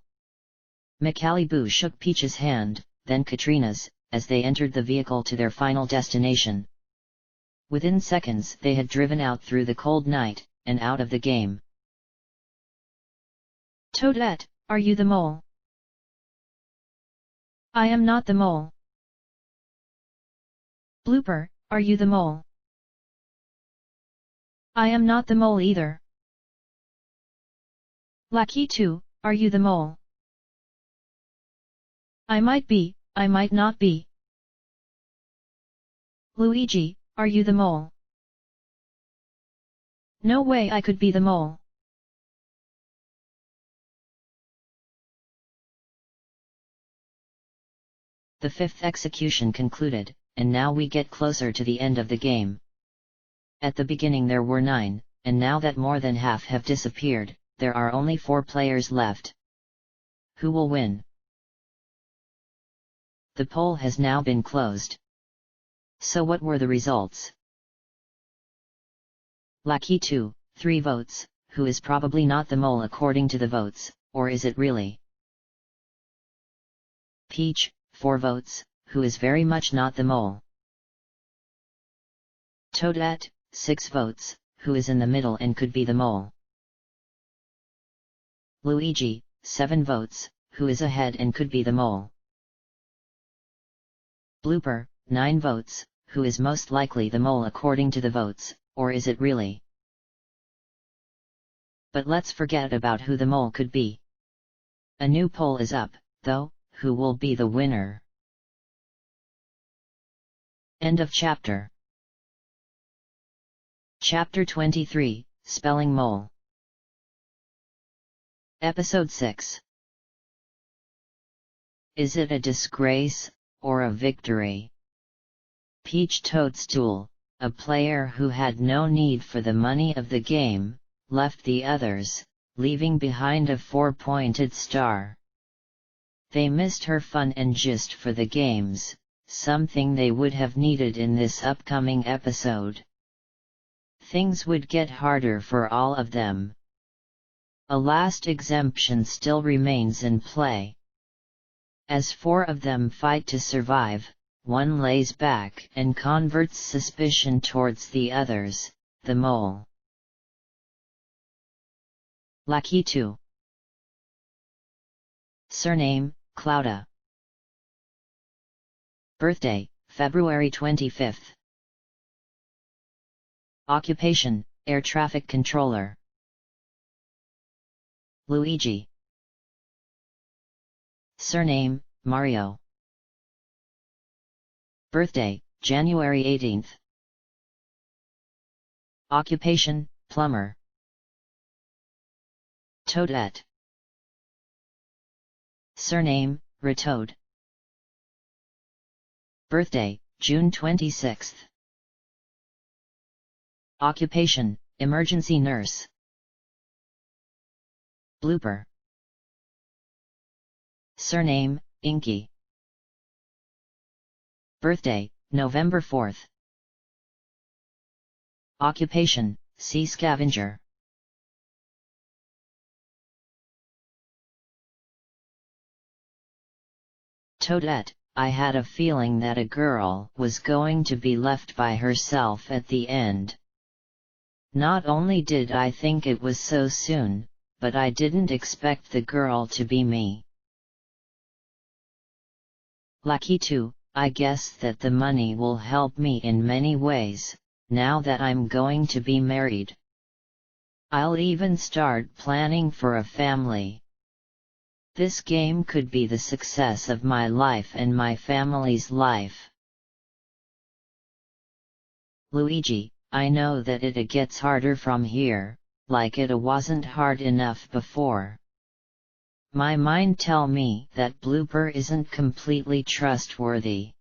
McAliboo shook Peach's hand, then Katrina's, as they entered the vehicle to their final destination. Within seconds they had driven out through the cold night, and out of the game. Toadette, are you the mole? I am not the mole. Blooper, are you the mole? I am not the mole either. Lucky 2, are you the mole? I might be, I might not be. Luigi, are you the mole? No way I could be the mole. The fifth execution concluded, and now we get closer to the end of the game. At the beginning there were 9, and now that more than half have disappeared, there are only 4 players left. Who will win? The poll has now been closed. So what were the results? Lucky 2, 3 votes, who is probably not the mole according to the votes, or is it really? Peach, 4 votes, who is very much not the mole. Toadette, 6 votes, who is in the middle and could be the mole. Luigi, 7 votes, who is ahead and could be the mole. Blooper, 9 votes, who is most likely the mole according to the votes, or is it really? But let's forget about who the mole could be. A new poll is up, though. Who will be the winner? End of chapter. Chapter 23, Spelling Mole. Episode 6. Is it a disgrace, or a victory? Peach Toadstool, a player who had no need for the money of the game, left the others, leaving behind a 4-pointed star. They missed her fun and gist for the games, something they would have needed in this upcoming episode. Things would get harder for all of them. A last exemption still remains in play. As 4 of them fight to survive, one lays back and converts suspicion towards the others, the mole. Lucky 2. Surname, Clouda. Birthday, February 25th. Occupation, Air Traffic Controller. Luigi. Surname, Mario. Birthday, January 18th. Occupation, Plumber. Toadette. Surname, Retoad. Birthday, June 26th. Occupation, Emergency Nurse. Blooper. Surname, Inky. Birthday, November 4th. Occupation, Sea Scavenger. Toadette, I had a feeling that a girl was going to be left by herself at the end. Not only did I think it was so soon, but I didn't expect the girl to be me. Lucky 2, I guess that the money will help me in many ways, now that I'm going to be married. I'll even start planning for a family. This game could be the success of my life and my family's life. Luigi, I know that it gets harder from here, like it wasn't hard enough before. My mind tell me that Blooper isn't completely trustworthy.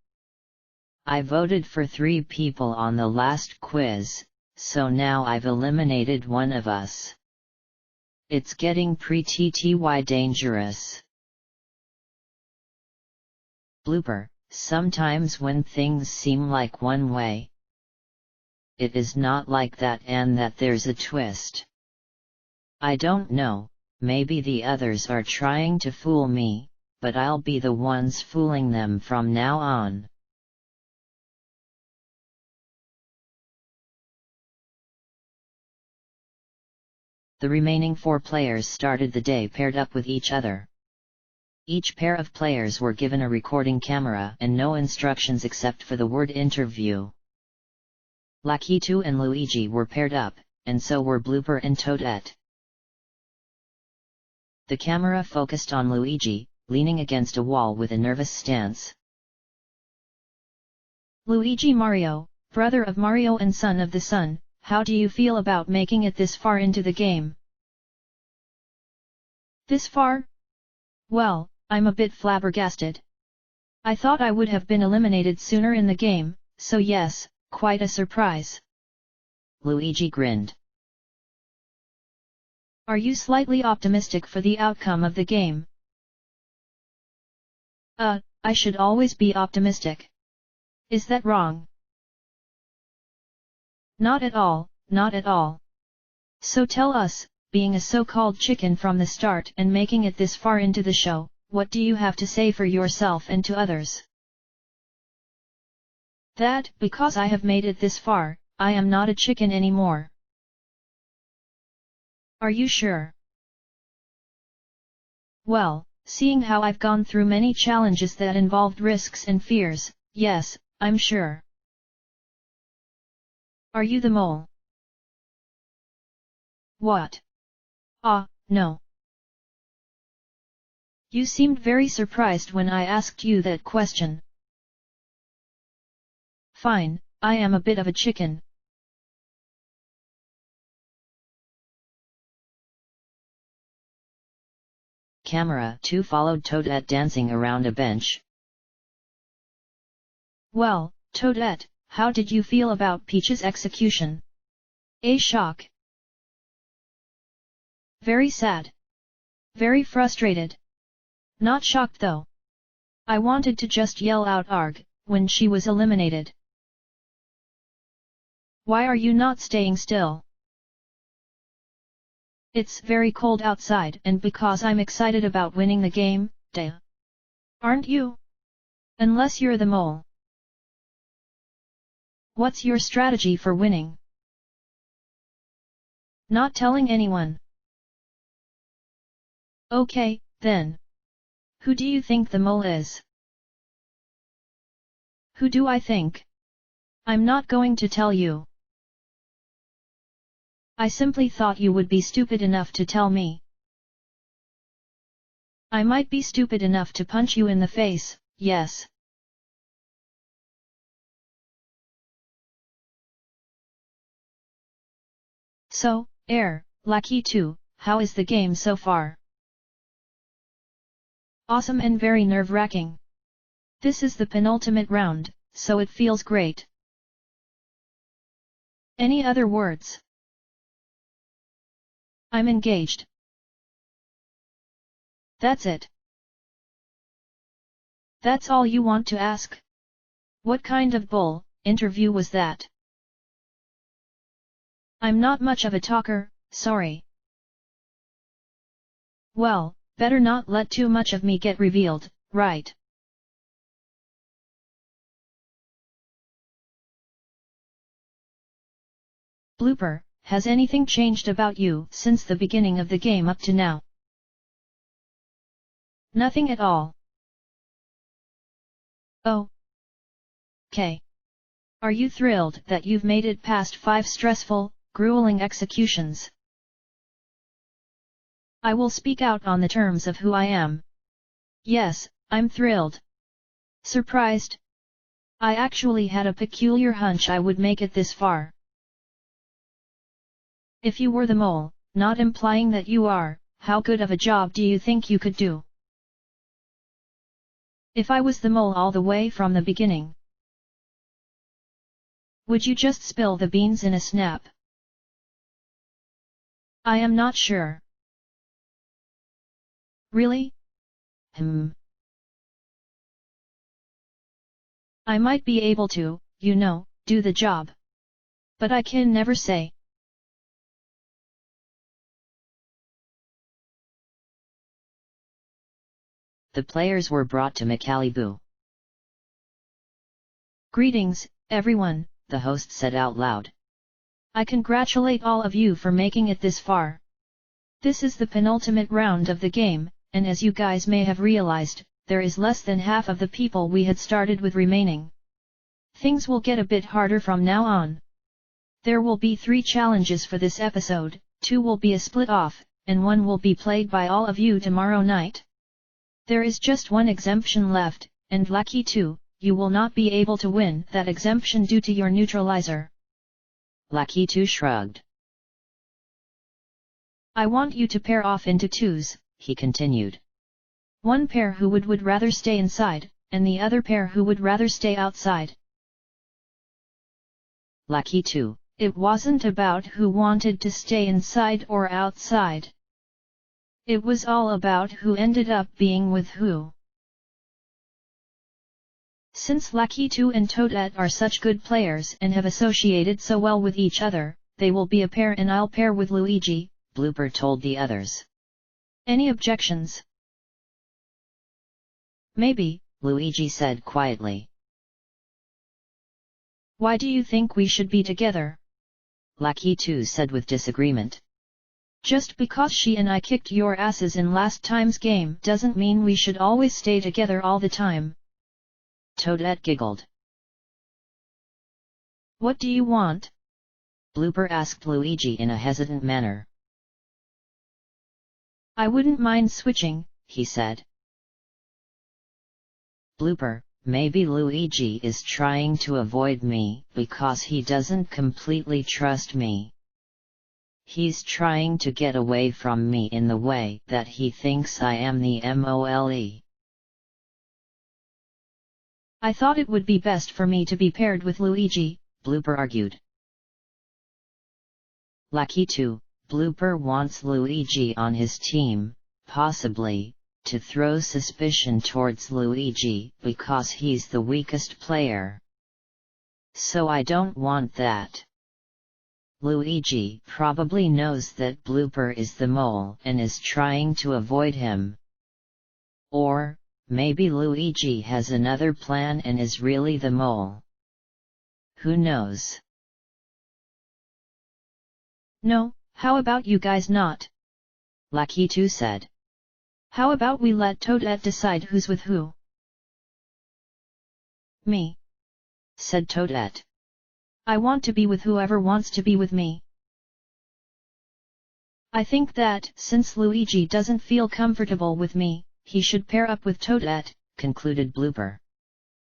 I voted for 3 people on the last quiz, so now I've eliminated one of us. It's getting pretty dangerous. Blooper, sometimes when things seem like one way, it is not like that, and that there's a twist. I don't know, maybe the others are trying to fool me, but I'll be the ones fooling them from now on. The remaining 4 players started the day paired up with each other. Each pair of players were given a recording camera and no instructions except for the word interview. Lucky 2 and Luigi were paired up, and so were Blooper and Toadette. The camera focused on Luigi, leaning against a wall with a nervous stance. Luigi Mario, brother of Mario and son of the sun, how do you feel about making it this far into the game? This far? Well, I'm a bit flabbergasted. I thought I would have been eliminated sooner in the game, so yes, quite a surprise. Luigi grinned. Are you slightly optimistic for the outcome of the game? I should always be optimistic. Is that wrong? Not at all, not at all. So tell us, being a so-called chicken from the start and making it this far into the show, what do you have to say for yourself and to others? That, because I have made it this far, I am not a chicken anymore. Are you sure? Well, seeing how I've gone through many challenges that involved risks and fears, yes, I'm sure. Are you the mole? What? No. You seemed very surprised when I asked you that question. Fine, I am a bit of a chicken. Camera 2 followed Toadette dancing around a bench. Well, Toadette, how did you feel about Peach's execution? A shock. Very sad. Very frustrated. Not shocked though. I wanted to just yell out "Arg" when she was eliminated. Why are you not staying still? It's very cold outside and because I'm excited about winning the game, duh. Aren't you? Unless you're the mole. What's your strategy for winning? Not telling anyone. Okay, then. Who do you think the mole is? Who do I think? I'm not going to tell you. I simply thought you would be stupid enough to tell me. I might be stupid enough to punch you in the face, yes. So, Lucky 2, how is the game so far? Awesome and very nerve-wracking. This is the penultimate round, so it feels great. Any other words? I'm engaged. That's it. That's all you want to ask? What kind of bull interview was that? I'm not much of a talker, sorry. Well, better not let too much of me get revealed, right? Blooper, has anything changed about you since the beginning of the game up to now? Nothing at all. Oh. Okay. Are you thrilled that you've made it past 5 stressful, grueling executions? I will speak out on the terms of who I am. Yes, I'm thrilled. Surprised? I actually had a peculiar hunch I would make it this far. If you were the mole, not implying that you are, how good of a job do you think you could do? If I was the mole all the way from the beginning, would you just spill the beans in a snap? I am not sure. Really? I might be able to, do the job. But I can never say. The players were brought to Macaliboo. Greetings, everyone, the host said out loud. I congratulate all of you for making it this far. This is the penultimate round of the game, and as you guys may have realized, there is less than half of the people we had started with remaining. Things will get a bit harder from now on. There will be 3 challenges for this episode, 2 will be a split off, and 1 will be played by all of you tomorrow night. There is just 1 exemption left, and Lucky 2, you will not be able to win that exemption due to your neutralizer. Lucky 2 shrugged. I want you to pair off into 2s, he continued. 1 pair who would rather stay inside, and the other pair who would rather stay outside. Lucky 2. It wasn't about who wanted to stay inside or outside. It was all about who ended up being with who. Since Lucky 2 and Toadette are such good players and have associated so well with each other, they will be a pair and I'll pair with Luigi, Blooper told the others. Any objections? Maybe, Luigi said quietly. Why do you think we should be together? Lucky 2 said with disagreement. Just because she and I kicked your asses in last time's game doesn't mean we should always stay together all the time. Toadette giggled. What do you want? Blooper asked Luigi in a hesitant manner. I wouldn't mind switching, he said. Blooper, maybe Luigi is trying to avoid me because he doesn't completely trust me. He's trying to get away from me in the way that he thinks I am the mole. I thought it would be best for me to be paired with Luigi, Blooper argued. Lucky 2, Blooper wants Luigi on his team, possibly, to throw suspicion towards Luigi because he's the weakest player. So I don't want that. Luigi probably knows that Blooper is the mole and is trying to avoid him. Or, maybe Luigi has another plan and is really the mole. Who knows? No, how about you guys not? Lucky 2 said. How about we let Toadette decide who's with who? Me, said Toadette. I want to be with whoever wants to be with me. I think that, since Luigi doesn't feel comfortable with me, he should pair up with Toadette, concluded Blooper.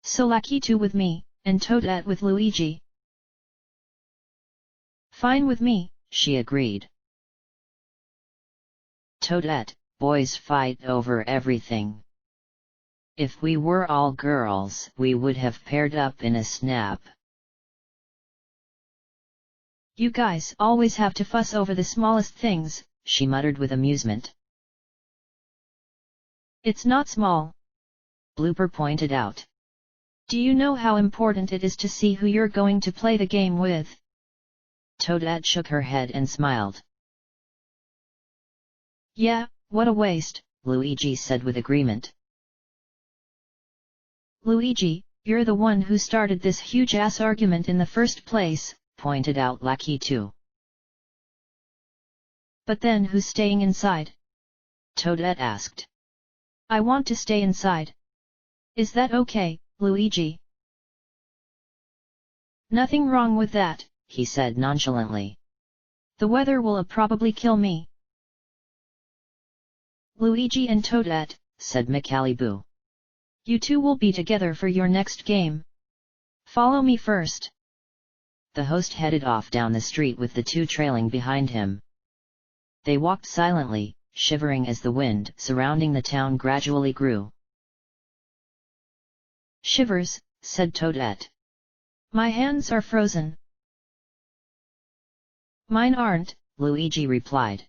So Lucky 2 with me, and Toadette with Luigi. Fine with me, she agreed. Toadette, boys fight over everything. If we were all girls, we would have paired up in a snap. You guys always have to fuss over the smallest things, she muttered with amusement. It's not small, Blooper pointed out. Do you know how important it is to see who you're going to play the game with? Toadette shook her head and smiled. Yeah, what a waste, Luigi said with agreement. Luigi, you're the one who started this huge-ass argument in the first place, pointed out Lucky 2. But then who's staying inside? Toadette asked. I want to stay inside. Is that okay, Luigi? Nothing wrong with that, he said nonchalantly. The weather will probably kill me. Luigi and Toadette, said Macaliboo. You two will be together for your next game. Follow me first. The host headed off down the street with the two trailing behind him. They walked silently, shivering as the wind surrounding the town gradually grew. Shivers, said Toadette. My hands are frozen. Mine aren't, Luigi replied.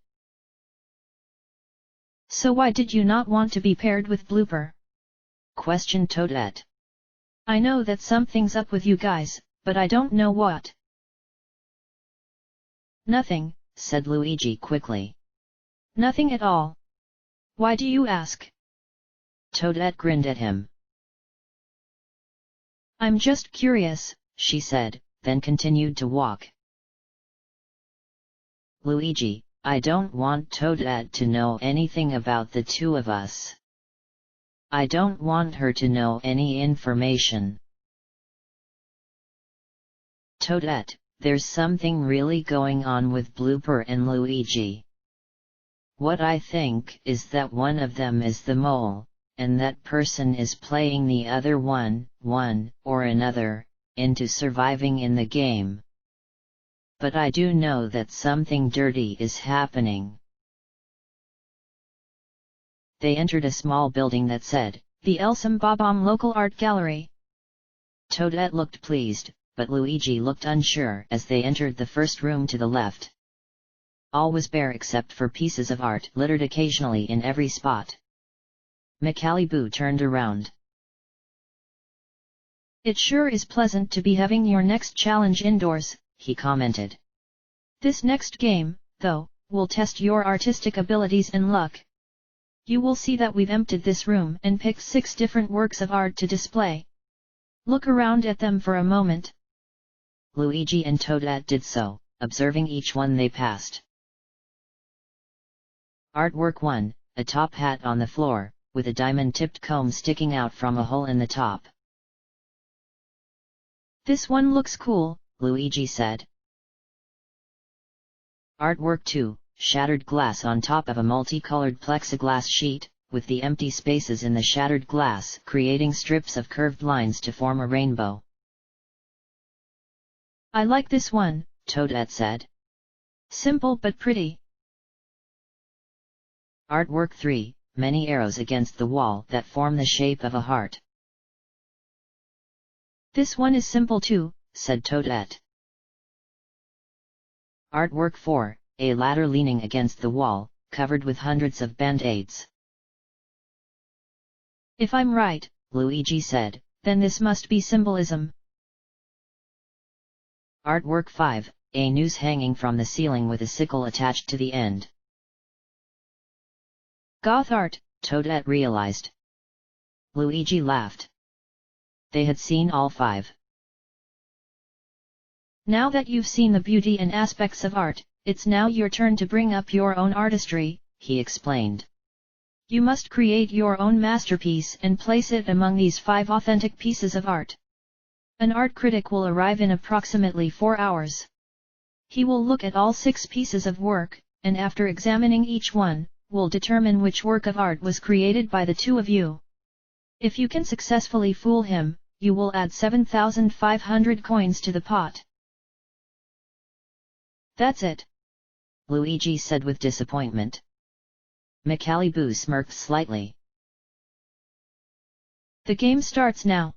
So why did you not want to be paired with Blooper? Questioned Toadette. I know that something's up with you guys, but I don't know what. Nothing, said Luigi quickly. Nothing at all. Why do you ask? Toadette grinned at him. I'm just curious, she said, then continued to walk. Luigi, I don't want Toadette to know anything about the two of us. I don't want her to know any information. Toadette, there's something really going on with Blooper and Luigi. What I think is that one of them is the mole, and that person is playing the other one or another, into surviving in the game. But I do know that something dirty is happening. They entered a small building that said, the Elsam Babam Local Art Gallery. Toadette looked pleased, but Luigi looked unsure as they entered the first room to the left. All was bare except for pieces of art littered occasionally in every spot. Macaliboo turned around. It sure is pleasant to be having your next challenge indoors, he commented. This next game, though, will test your artistic abilities and luck. You will see that we've emptied this room and picked 6 different works of art to display. Look around at them for a moment. Luigi and Toadette did so, observing each one they passed. Artwork 1, a top hat on the floor, with a diamond-tipped comb sticking out from a hole in the top. This one looks cool, Luigi said. Artwork 2, shattered glass on top of a multicolored plexiglass sheet, with the empty spaces in the shattered glass creating strips of curved lines to form a rainbow. I like this one, Toadette said. Simple but pretty. Artwork 3, many arrows against the wall that form the shape of a heart. This one is simple too, said Toadette. Artwork 4, a ladder leaning against the wall, covered with hundreds of band-aids. If I'm right, Luigi said, then this must be symbolism. Artwork 5, a noose hanging from the ceiling with a sickle attached to the end. Goth art, Toadette realized. Luigi laughed. They had seen all 5. Now that you've seen the beauty and aspects of art, it's now your turn to bring up your own artistry, he explained. You must create your own masterpiece and place it among these 5 authentic pieces of art. An art critic will arrive in approximately 4 hours. He will look at all 6 pieces of work, and after examining each one, will determine which work of art was created by the 2 of you. If you can successfully fool him, you will add 7,500 coins to the pot. That's it, Luigi said with disappointment. McAliboo smirked slightly. The game starts now.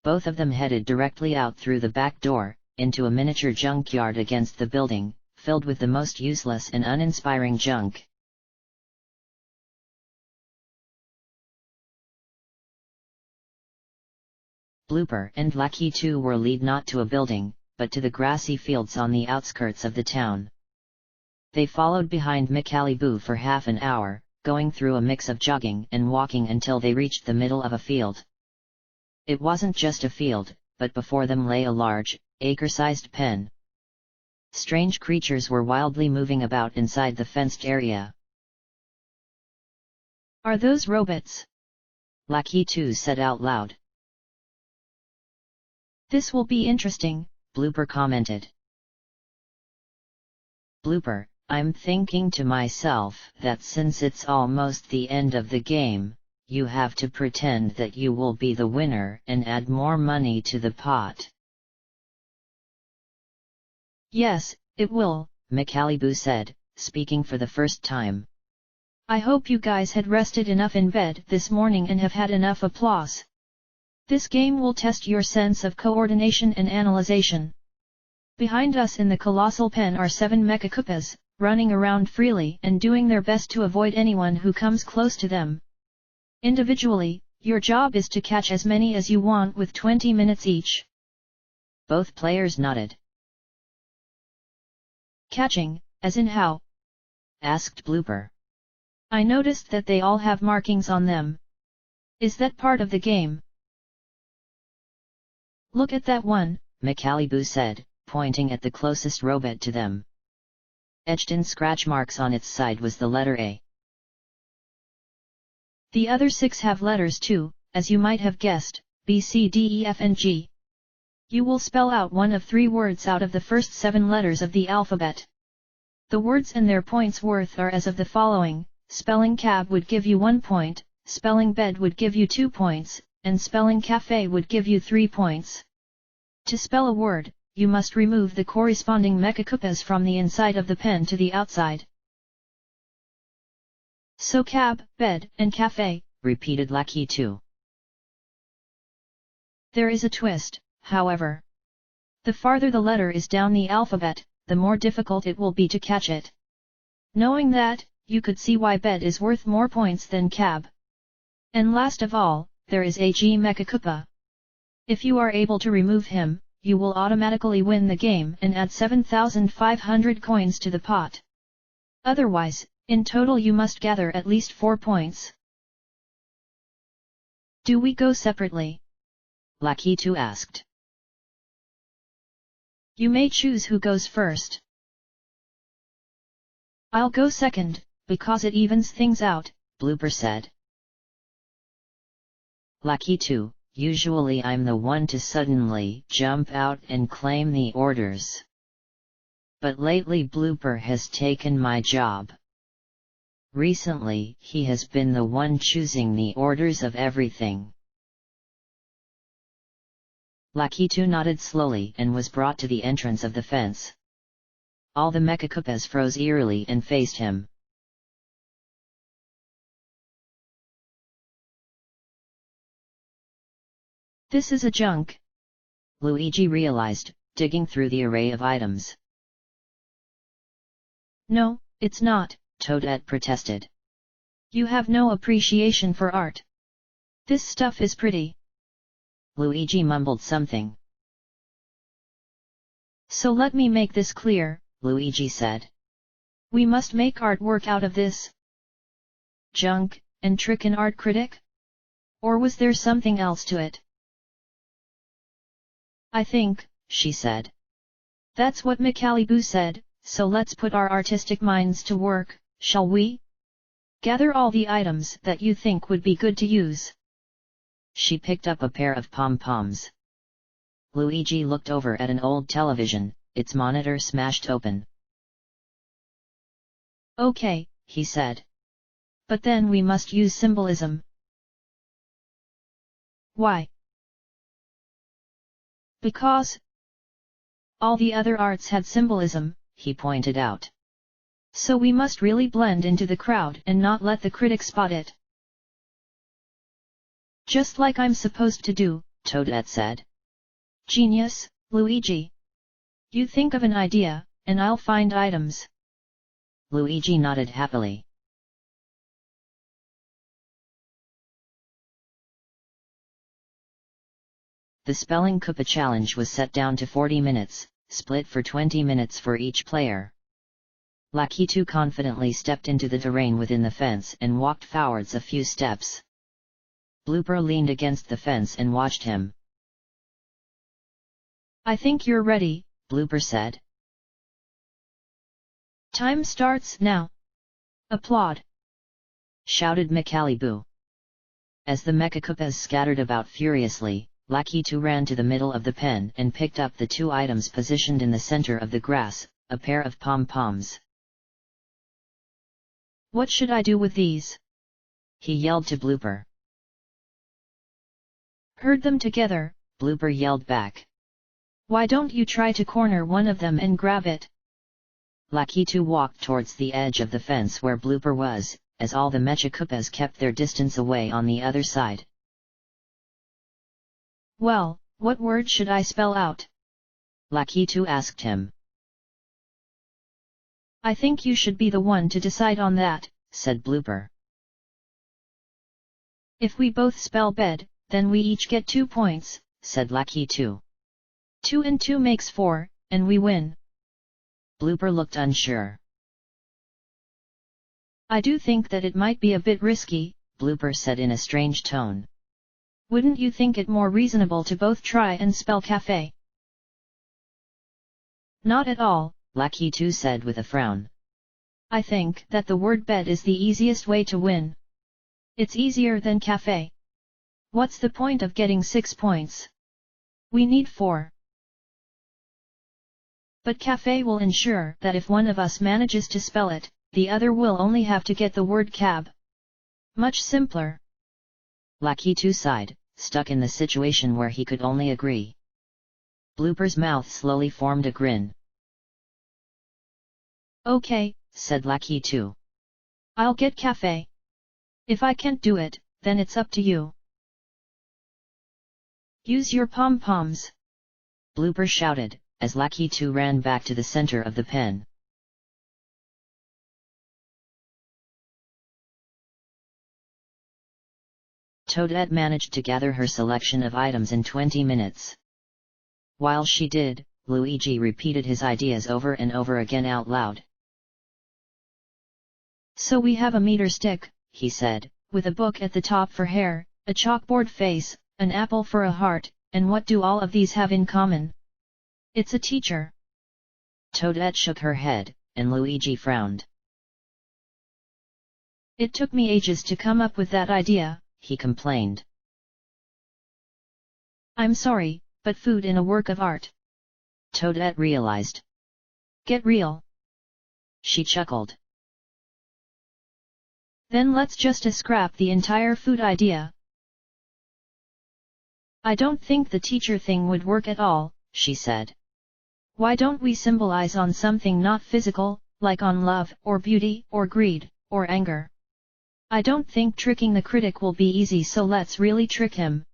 Both of them headed directly out through the back door, into a miniature junkyard against the building, filled with the most useless and uninspiring junk. Blooper and Lucky 2 were led not to a building, but to the grassy fields on the outskirts of the town. They followed behind McAliboo for half an hour, going through a mix of jogging and walking until they reached the middle of a field. It wasn't just a field, but before them lay a large, acre-sized pen. Strange creatures were wildly moving about inside the fenced area. Are those robots? Lucky 2 said out loud. This will be interesting, Blooper commented. Blooper, I'm thinking to myself that since it's almost the end of the game, you have to pretend that you will be the winner and add more money to the pot. Yes, it will, McAliboo said, speaking for the first time. I hope you guys had rested enough in bed this morning and have had enough applause. This game will test your sense of coordination and analyzation. Behind us in the colossal pen are 7 Mechakoopas, running around freely and doing their best to avoid anyone who comes close to them. Individually, your job is to catch as many as you want with 20 minutes each. Both players nodded. Catching, as in how? Asked Blooper. I noticed that they all have markings on them. Is that part of the game? Look at that one, McAliboo said, pointing at the closest robot to them. Etched in scratch marks on its side was the letter A. The other 6 have letters too, as you might have guessed, B, C, D, E, F and G. You will spell out one of 3 words out of the first 7 letters of the alphabet. The words and their points worth are as of the following: spelling cab would give you 1 point, spelling bed would give you 2 points, and spelling cafe would give you 3 points. To spell a word, you must remove the corresponding Mechakoopas from the inside of the pen to the outside. So cab, bed, and cafe, repeated Lucky 2. There is a twist, however. The farther the letter is down the alphabet, the more difficult it will be to catch it. Knowing that, you could see why bed is worth more points than cab. And last of all, there is a G Mechakoopa. If you are able to remove him, you will automatically win the game and add 7,500 coins to the pot. Otherwise, in total you must gather at least 4 points. Do we go separately? Lucky 2 asked. You may choose who goes first. I'll go second, because it evens things out, Blooper said. Lucky 2, usually I'm the one to suddenly jump out and claim the orders. But lately Blooper has taken my job. Recently, he has been the one choosing the orders of everything. Lucky 2 nodded slowly and was brought to the entrance of the fence. All the Mechakoopas froze eerily and faced him. This is a junk, Luigi realized, digging through the array of items. No, it's not, Toadette protested. You have no appreciation for art. This stuff is pretty. Luigi mumbled something. So let me make this clear, Luigi said. We must make artwork out of this junk, and trick an art critic? Or was there something else to it? I think, she said. That's what Macalibou said, so let's put our artistic minds to work, shall we? Gather all the items that you think would be good to use. She picked up a pair of pom-poms. Luigi looked over at an old television, its monitor smashed open. Okay, he said. But then we must use symbolism. Why? Because all the other arts had symbolism, he pointed out. So we must really blend into the crowd and not let the critic spot it. Just like I'm supposed to do, Toadette said. Genius, Luigi. You think of an idea, and I'll find items. Luigi nodded happily. The Spelling Koopa challenge was set down to 40 minutes, split for 20 minutes for each player. Lakitu confidently stepped into the terrain within the fence and walked forwards a few steps. Blooper leaned against the fence and watched him. I think you're ready, Blooper said. Time starts now. Applaud! Shouted Macalibou. As the Mechakoopas scattered about furiously, Lakitu ran to the middle of the pen and picked up the two items positioned in the center of the grass, a pair of pom-poms. What should I do with these? He yelled to Blooper. Herd them together, Blooper yelled back. Why don't you try to corner one of them and grab it? Lakitu walked towards the edge of the fence where Blooper was, as all the Mechakoopas kept their distance away on the other side. Well, what word should I spell out? Lakitu asked him. I think you should be the one to decide on that, said Blooper. If we both spell bed, then we each get 2 points, said Lakitu. 2 and 2 makes 4, and we win. Blooper looked unsure. I do think that it might be a bit risky, Blooper said in a strange tone. Wouldn't you think it more reasonable to both try and spell cafe? Not at all, Lakitu said with a frown. I think that the word bed is the easiest way to win. It's easier than cafe. What's the point of getting 6 points? We need 4. But cafe will ensure that if one of us manages to spell it, the other will only have to get the word cab. Much simpler. Lakitu sighed, stuck in the situation where he could only agree. Blooper's mouth slowly formed a grin. Okay, said Lakitu. I'll get cafe. If I can't do it, then it's up to you. Use your pom-poms! Blooper shouted, as Lakitu ran back to the center of the pen. Toadette managed to gather her selection of items in 20 minutes. While she did, Luigi repeated his ideas over and over again out loud. So we have a meter stick, he said, with a book at the top for hair, a chalkboard face, an apple for a heart, and what do all of these have in common? It's a teacher. Toadette shook her head, and Luigi frowned. It took me ages to come up with that idea, he complained. I'm sorry, but food in a work of art. Toadette realized. Get real. She chuckled. Then let's just scrap the entire food idea. I don't think the teacher thing would work at all, she said. Why don't we symbolize on something not physical, like on love, or beauty, or greed, or anger? I don't think tricking the critic will be easy, so let's really trick him.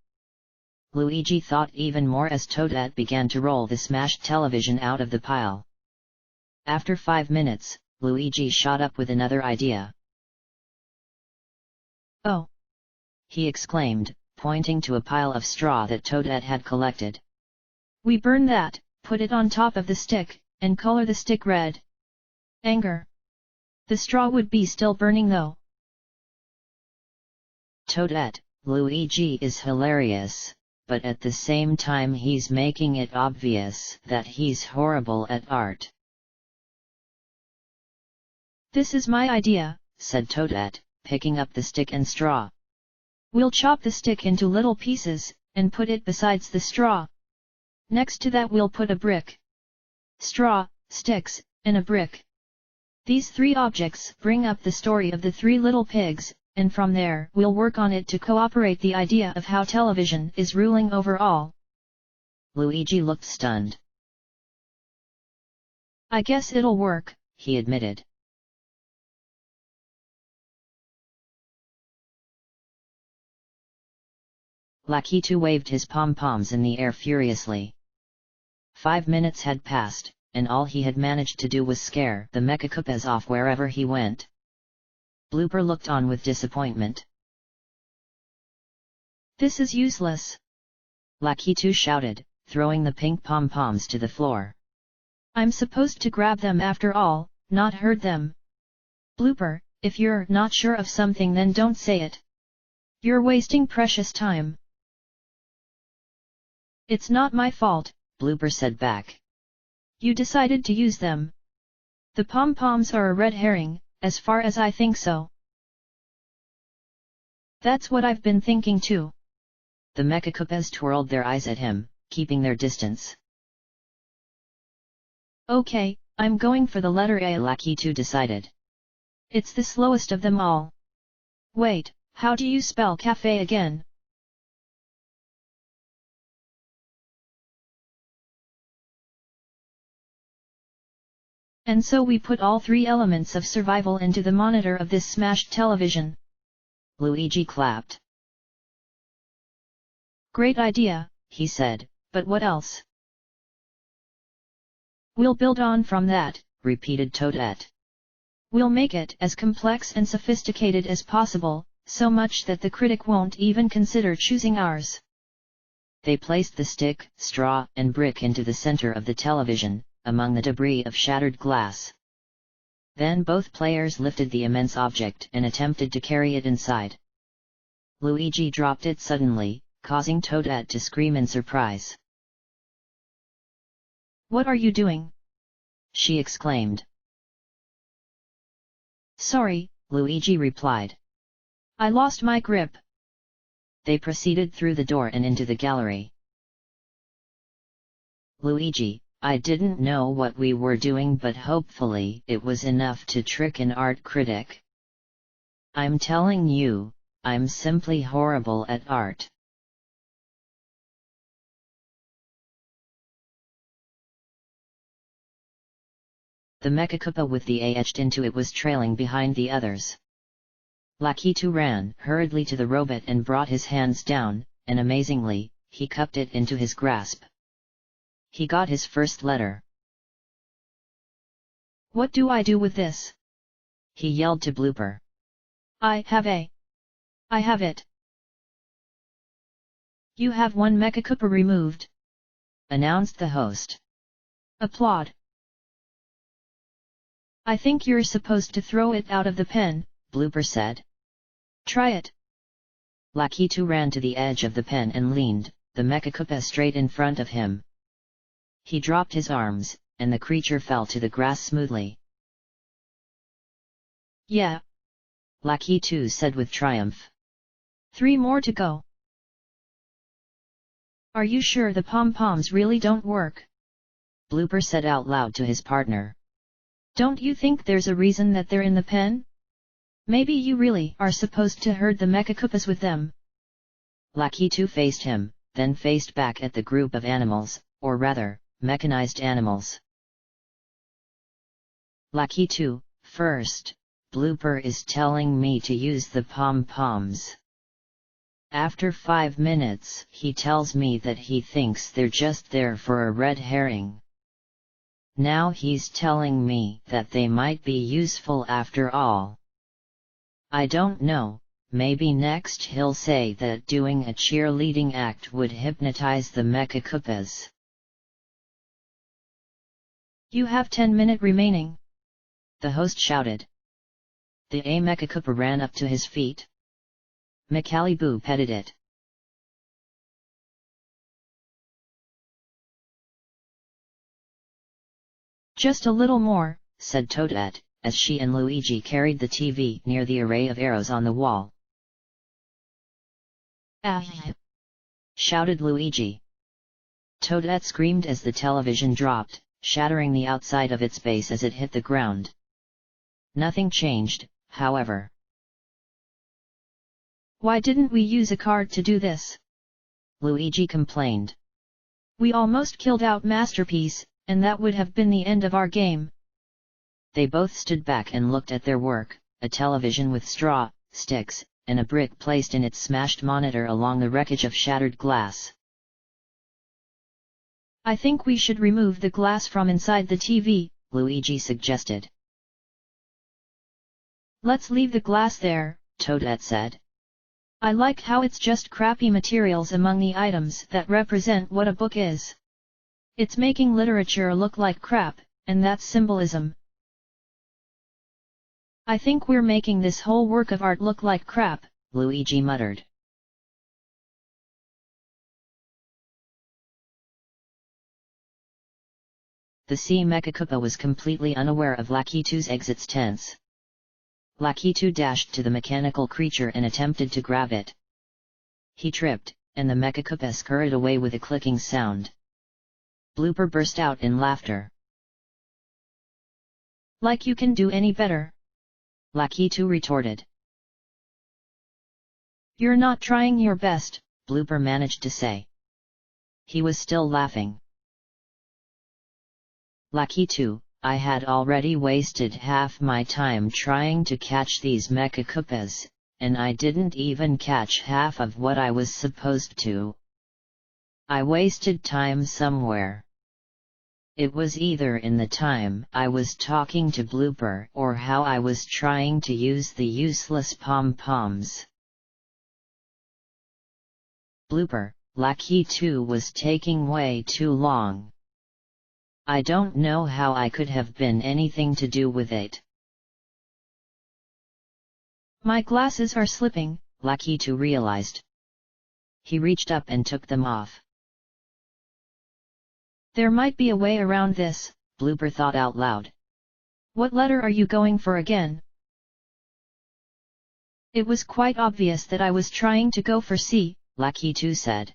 Luigi thought even more as Toadette began to roll the smashed television out of the pile. After 5 minutes, Luigi shot up with another idea. Oh! He exclaimed, pointing to a pile of straw that Toadette had collected. We burn that, put it on top of the stick, and color the stick red. Anger. The straw would be still burning though. Toadette, Luigi is hilarious, but at the same time he's making it obvious that he's horrible at art. This is my idea, said Toadette, picking up the stick and straw. We'll chop the stick into little pieces, and put it besides the straw. Next to that we'll put a brick. Straw, sticks, and a brick. These 3 objects bring up the story of the 3 little pigs, and from there we'll work on it to cooperate the idea of how television is ruling over all. Luigi looked stunned. I guess it'll work, he admitted. Lakitu waved his pom-poms in the air furiously. 5 minutes had passed, and all he had managed to do was scare the Mecha-Koopas off wherever he went. Blooper looked on with disappointment. This is useless! Lakitu shouted, throwing the pink pom-poms to the floor. I'm supposed to grab them after all, not hurt them. Blooper, if you're not sure of something then don't say it. You're wasting precious time. It's not my fault, Blooper said back. You decided to use them. The pom-poms are a red herring, as far as I think so. That's what I've been thinking too. The Mecha-Koopas twirled their eyes at him, keeping their distance. Okay, I'm going for the letter A, Lakitu decided. It's the slowest of them all. Wait, how do you spell cafe again? And so we put all 3 elements of survival into the monitor of this smashed television. Luigi clapped. Great idea, he said, but what else? We'll build on from that, repeated Toadette. We'll make it as complex and sophisticated as possible, so much that the critic won't even consider choosing ours. They placed the stick, straw, and brick into the center of the television, among the debris of shattered glass. Then both players lifted the immense object and attempted to carry it inside. Luigi dropped it suddenly, causing Toadette to scream in surprise. What are you doing? She exclaimed. Sorry, Luigi replied. I lost my grip. They proceeded through the door and into the gallery. Luigi, I didn't know what we were doing, but hopefully it was enough to trick an art critic. I'm telling you, I'm simply horrible at art. The Mecha-Koopa with the A etched into it was trailing behind the others. Lakitu ran hurriedly to the robot and brought his hands down, and amazingly, he cupped it into his grasp. He got his first letter. What do I do with this? He yelled to Blooper. I have it. You have 1 Mecha-Koopa removed, announced the host. Applaud. I think you're supposed to throw it out of the pen, Blooper said. Try it. Lakitu ran to the edge of the pen and leaned the Mecha-Koopa straight in front of him. He dropped his arms, and the creature fell to the grass smoothly. Yeah, Lakitu said with triumph. 3 more to go. Are you sure the pom-poms really don't work? Blooper said out loud to his partner. Don't you think there's a reason that they're in the pen? Maybe you really are supposed to herd the Mecha-Koopas with them. Lakitu faced him, then faced back at the group of animals, or rather, mechanized animals. Lucky 2, first, Blooper is telling me to use the pom-poms. After 5 minutes, he tells me that he thinks they're just there for a red herring. Now he's telling me that they might be useful after all. I don't know, maybe next he'll say that doing a cheerleading act would hypnotize the Mechakoopas. You have 10 minutes remaining, the host shouted. The Mechakoopa ran up to his feet. Macaliboo petted it. Just a little more, said Toadette, as she and Luigi carried the TV near the array of arrows on the wall. Ah! shouted Luigi. Toadette screamed as the television dropped, shattering the outside of its base as it hit the ground. Nothing changed, however. Why didn't we use a card to do this? Luigi complained. We almost killed out Masterpiece, and that would have been the end of our game. They both stood back and looked at their work, a television with straw, sticks, and a brick placed in its smashed monitor along the wreckage of shattered glass. I think we should remove the glass from inside the TV, Luigi suggested. Let's leave the glass there, Toadette said. I like how it's just crappy materials among the items that represent what a book is. It's making literature look like crap, and that's symbolism. I think we're making this whole work of art look like crap, Luigi muttered. The sea Mechakoopa was completely unaware of Lakitu's exit's tense. Lakitu dashed to the mechanical creature and attempted to grab it. He tripped, and the Mechakoopa scurried away with a clicking sound. Blooper burst out in laughter. Like you can do any better, Lakitu retorted. You're not trying your best, Blooper managed to say. He was still laughing. Lakitu, I had already wasted half my time trying to catch these Mechakoopas, and I didn't even catch half of what I was supposed to. I wasted time somewhere. It was either in the time I was talking to Blooper or how I was trying to use the useless pom-poms. Blooper, Lakitu was taking way too long. I don't know how I could have been anything to do with it. My glasses are slipping, Lakitu realized. He reached up and took them off. There might be a way around this, Blooper thought out loud. What letter are you going for again? It was quite obvious that I was trying to go for C, Lakitu said.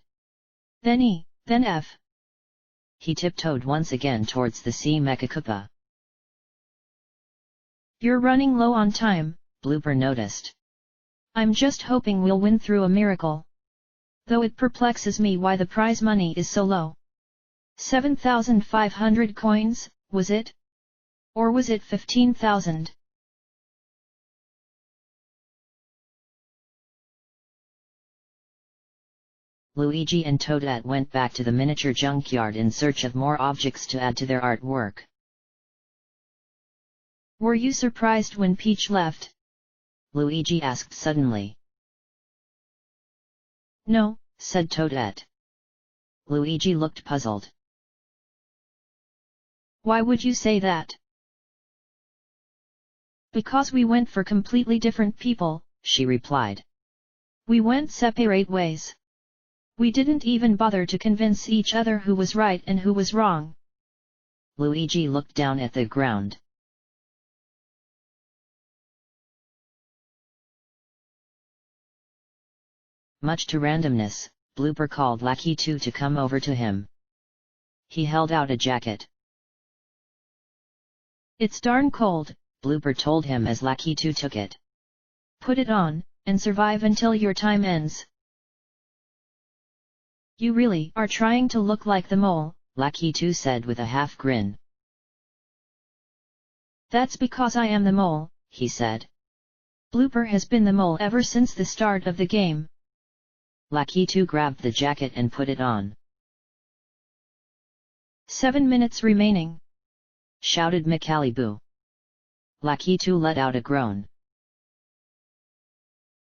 Then E, then F. He tiptoed once again towards the sea Mechakoopa. You're running low on time, Blooper noticed. I'm just hoping we'll win through a miracle. Though it perplexes me why the prize money is so low. 7,500 coins, was it? Or was it 15,000? Luigi and Toadette went back to the miniature junkyard in search of more objects to add to their artwork. Were you surprised when Peach left? Luigi asked suddenly. No, said Toadette. Luigi looked puzzled. Why would you say that? Because we went for completely different people, she replied. We went separate ways. We didn't even bother to convince each other who was right and who was wrong. Luigi looked down at the ground. Much to randomness, Blooper called Lakitu to come over to him. He held out a jacket. It's darn cold, Blooper told him as Lakitu took it. Put it on, and survive until your time ends. You really are trying to look like the mole, Lackey 2 said with a half grin. That's because I am the mole, he said. Blooper has been the mole ever since the start of the game. Lackey 2 grabbed the jacket and put it on. 7 minutes remaining, shouted Macaliboo. Lackey 2 let out a groan.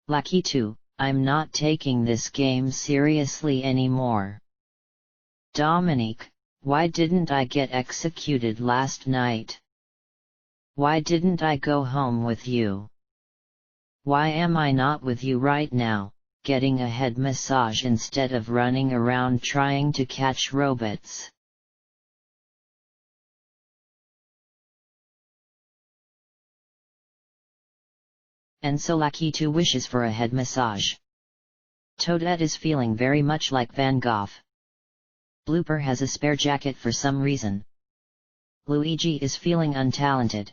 Lackey 2, I'm not taking this game seriously anymore. Dominique, why didn't I get executed last night? Why didn't I go home with you? Why am I not with you right now, getting a head massage instead of running around trying to catch robots? And so Lackey 2 wishes for a head massage. Toadette is feeling very much like Van Gogh. Blooper has a spare jacket for some reason. Luigi is feeling untalented.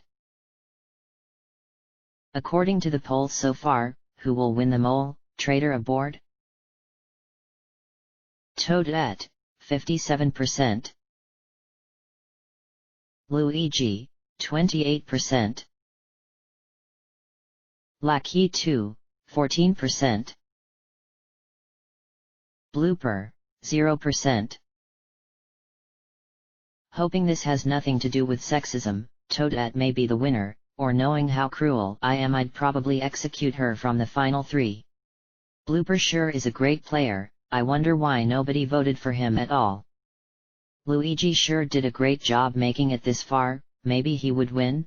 According to the polls so far, who will win the mole, Traitor aboard? Toadette, 57%. Luigi, 28%. Lackey 2, 14%. Blooper, 0%. Hoping this has nothing to do with sexism, Toadette may be the winner, or knowing how cruel I am, I'd probably execute her from the final 3. Blooper sure is a great player, I wonder why nobody voted for him at all. Luigi sure did a great job making it this far, maybe he would win?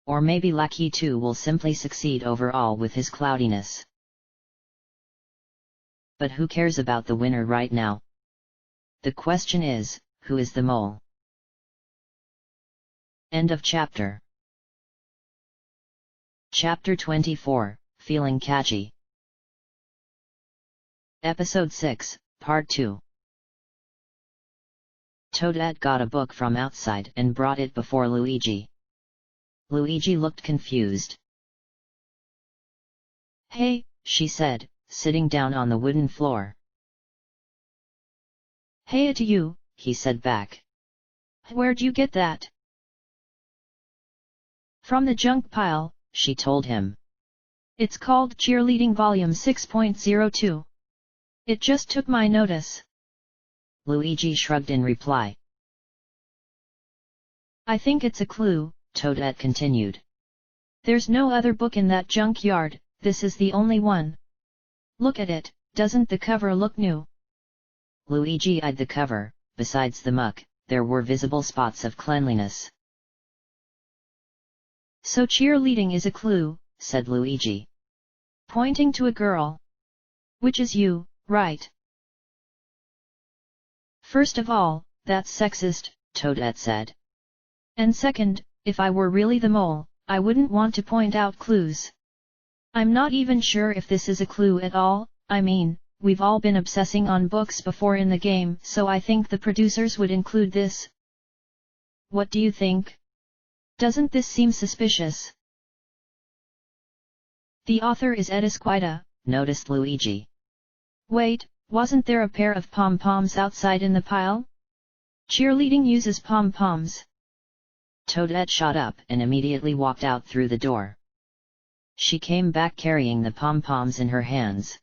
Or maybe Lackey 2 will simply succeed overall with his cloudiness. But who cares about the winner right now? The question is, who is the mole? End of chapter. Chapter 24, Feeling Catchy. Episode 6, Part 2. Toadette got a book from outside and brought it before Luigi. Luigi looked confused. Hey, she said, sitting down on the wooden floor. Hey to you, he said back. Where'd you get that? From the junk pile, she told him. It's called Cheerleading Volume 6.02. It just took my notice. Luigi shrugged in reply. I think it's a clue, Toadette continued. There's no other book in that junkyard, this is the only one. Look at it, doesn't the cover look new? Luigi eyed the cover, besides the muck, there were visible spots of cleanliness. So cheerleading is a clue, said Luigi, pointing to a girl. Which is you, right? First of all, that's sexist, Toadette said. And second, if I were really the mole, I wouldn't want to point out clues. I'm not even sure if this is a clue at all, I mean, we've all been obsessing on books before in the game, so I think the producers would include this. What do you think? Doesn't this seem suspicious? The author is Edisquita, noticed Luigi. Wait, wasn't there a pair of pom-poms outside in the pile? Cheerleading uses pom-poms. Toadette shot up and immediately walked out through the door. She came back carrying the pom-poms in her hands.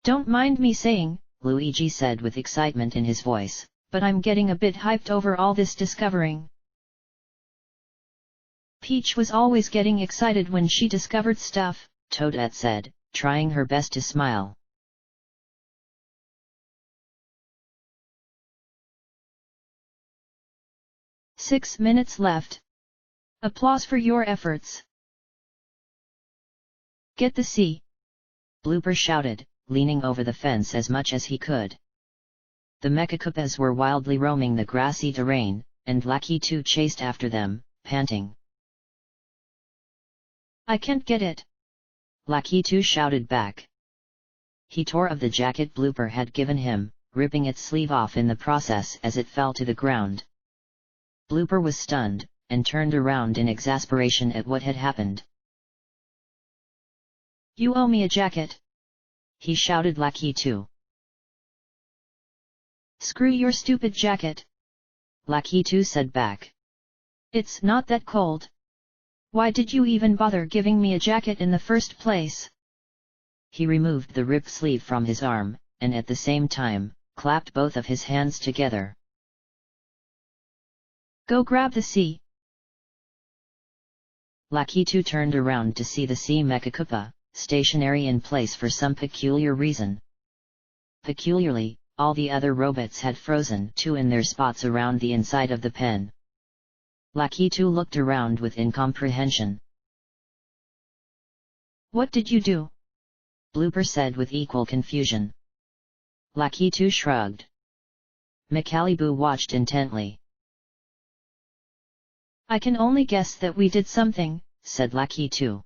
Don't mind me saying, Luigi said with excitement in his voice, but I'm getting a bit hyped over all this discovering. Peach was always getting excited when she discovered stuff, Toadette said, trying her best to smile. "6 minutes left. Applause for your efforts. Get the C," Blooper shouted, leaning over the fence as much as he could. The Mechakoopas were wildly roaming the grassy terrain, and Lackey 2 chased after them, panting. "I can't get it," Lackey 2 shouted back. He tore of the jacket Blooper had given him, ripping its sleeve off in the process as it fell to the ground. Blooper was stunned, and turned around in exasperation at what had happened. "You owe me a jacket," he shouted Lackey 2. Screw your stupid jacket. Lakitu said back. It's not that cold. Why did you even bother giving me a jacket in the first place? He removed the ripped sleeve from his arm, and at the same time, clapped both of his hands together. Go grab the sea. Lakitu turned around to see the sea Mecha stationary in place for some peculiar reason. Peculiarly, all the other robots had frozen too in their spots around the inside of the pen. Lakitu looked around with incomprehension. What did you do? Blooper said with equal confusion. Lakitu shrugged. Mikalibu watched intently. I can only guess that we did something, said Lakitu.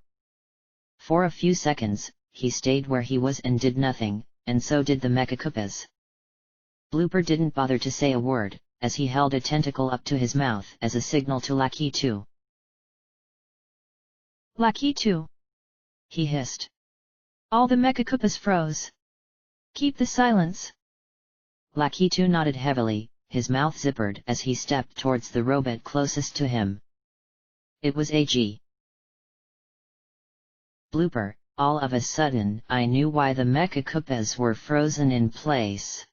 For a few seconds, he stayed where he was and did nothing, and so did the Mecha. Blooper didn't bother to say a word, as he held a tentacle up to his mouth as a signal to Lakitu. Lakitu! He hissed. All the Mecha froze. Keep the silence. Lakitu nodded heavily, his mouth zippered as he stepped towards the robot closest to him. It was AG. Blooper, all of a sudden I knew why the Mecha were frozen in place.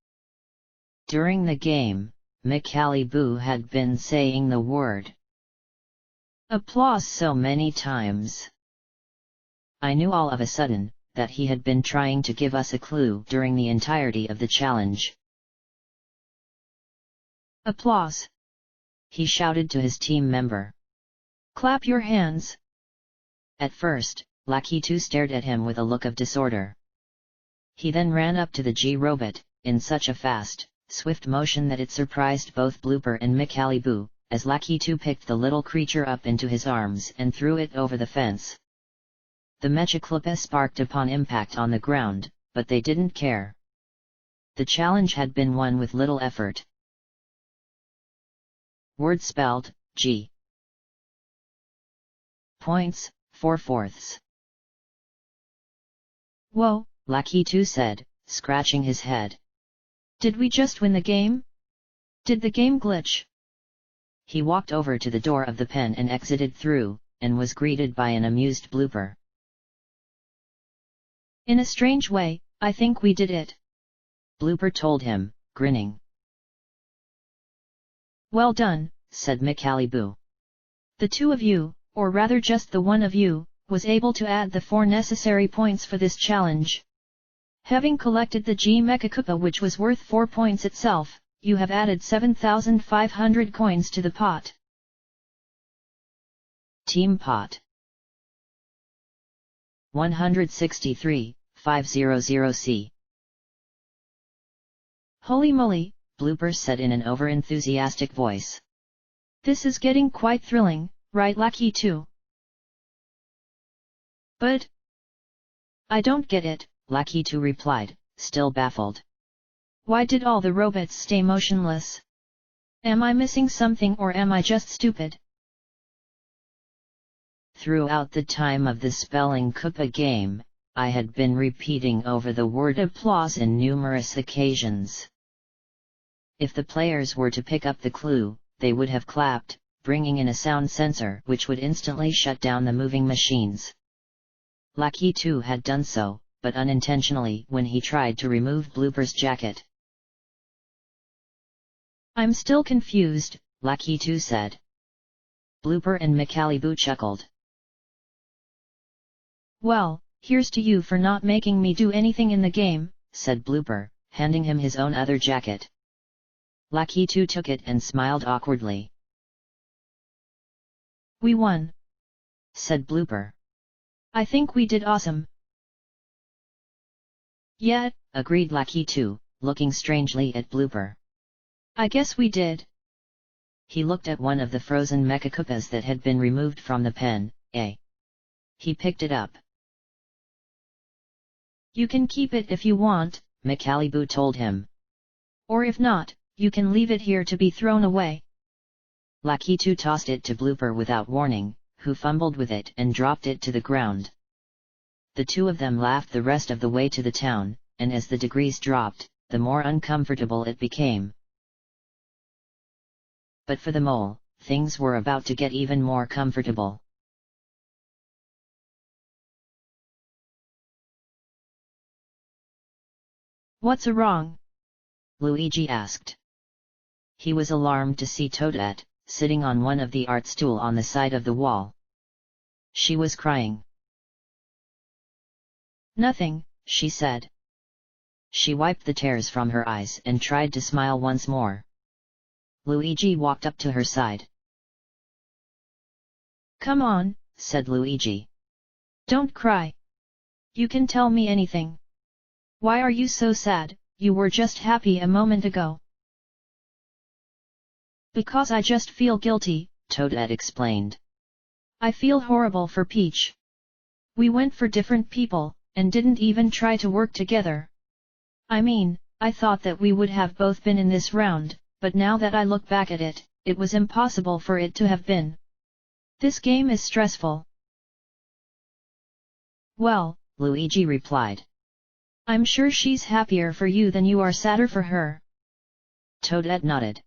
During the game, Mikalibu had been saying the word applause so many times. I knew all of a sudden that he had been trying to give us a clue during the entirety of the challenge. Applause! He shouted to his team member. Clap your hands! At first, Lakitu stared at him with a look of disorder. He then ran up to the G-robot, in such a fast, swift motion that it surprised both Blooper and Mikalibu, as Lakitu picked the little creature up into his arms and threw it over the fence. The Mecha sparked upon impact on the ground, but they didn't care. The challenge had been won with little effort. Word spelled, G. Points, 4/4. Whoa, Lakitu said, scratching his head. Did we just win the game? Did the game glitch? He walked over to the door of the pen and exited through, and was greeted by an amused Blooper. In a strange way, I think we did it. Blooper told him, grinning. Well done, said Mikalibu. The two of you, or rather just the one of you, was able to add the 4 necessary points for this challenge. Having collected the G Mecha which was worth 4 points itself, you have added 7,500 coins to the pot. Team pot 163,500C. Holy moly, Blooper said in an over-enthusiastic voice. This is getting quite thrilling, right Lakitu? But I don't get it, Lakitu replied, still baffled. Why did all the robots stay motionless? Am I missing something or am I just stupid? Throughout the time of the spelling Koopa game, I had been repeating over the word applause in numerous occasions. If the players were to pick up the clue, they would have clapped, bringing in a sound sensor which would instantly shut down the moving machines. Lakitu had done so, but unintentionally when he tried to remove Blooper's jacket. I'm still confused, Lakitu said. Blooper and Mikalibu chuckled. Well, here's to you for not making me do anything in the game, said Blooper, handing him his own other jacket. Lakitu took it and smiled awkwardly. We won, said Blooper. I think we did awesome. Yeah, agreed Lakitu, looking strangely at Blooper. I guess we did. He looked at one of the frozen Mecha that had been removed from the pen. He picked it up. You can keep it if you want, Mikalibu told him. Or if not, you can leave it here to be thrown away. Lakitu tossed it to Blooper without warning, who fumbled with it and dropped it to the ground. The two of them laughed the rest of the way to the town, and as the degrees dropped, the more uncomfortable it became. But for the mole, things were about to get even more comfortable. "What's wrong?" Luigi asked. He was alarmed to see Toadette, sitting on one of the art stool on the side of the wall. She was crying. "Nothing," she said. She wiped the tears from her eyes and tried to smile once more. Luigi walked up to her side. "Come on," said Luigi. "Don't cry. You can tell me anything. Why are you so sad? You were just happy a moment ago." "Because I just feel guilty," Toadette explained. "I feel horrible for Peach. We went for different people, and didn't even try to work together. I mean, I thought that we would have both been in this round, but now that I look back at it, it was impossible for it to have been. This game is stressful." "Well," Luigi replied, "I'm sure she's happier for you than you are sadder for her." Toadette nodded.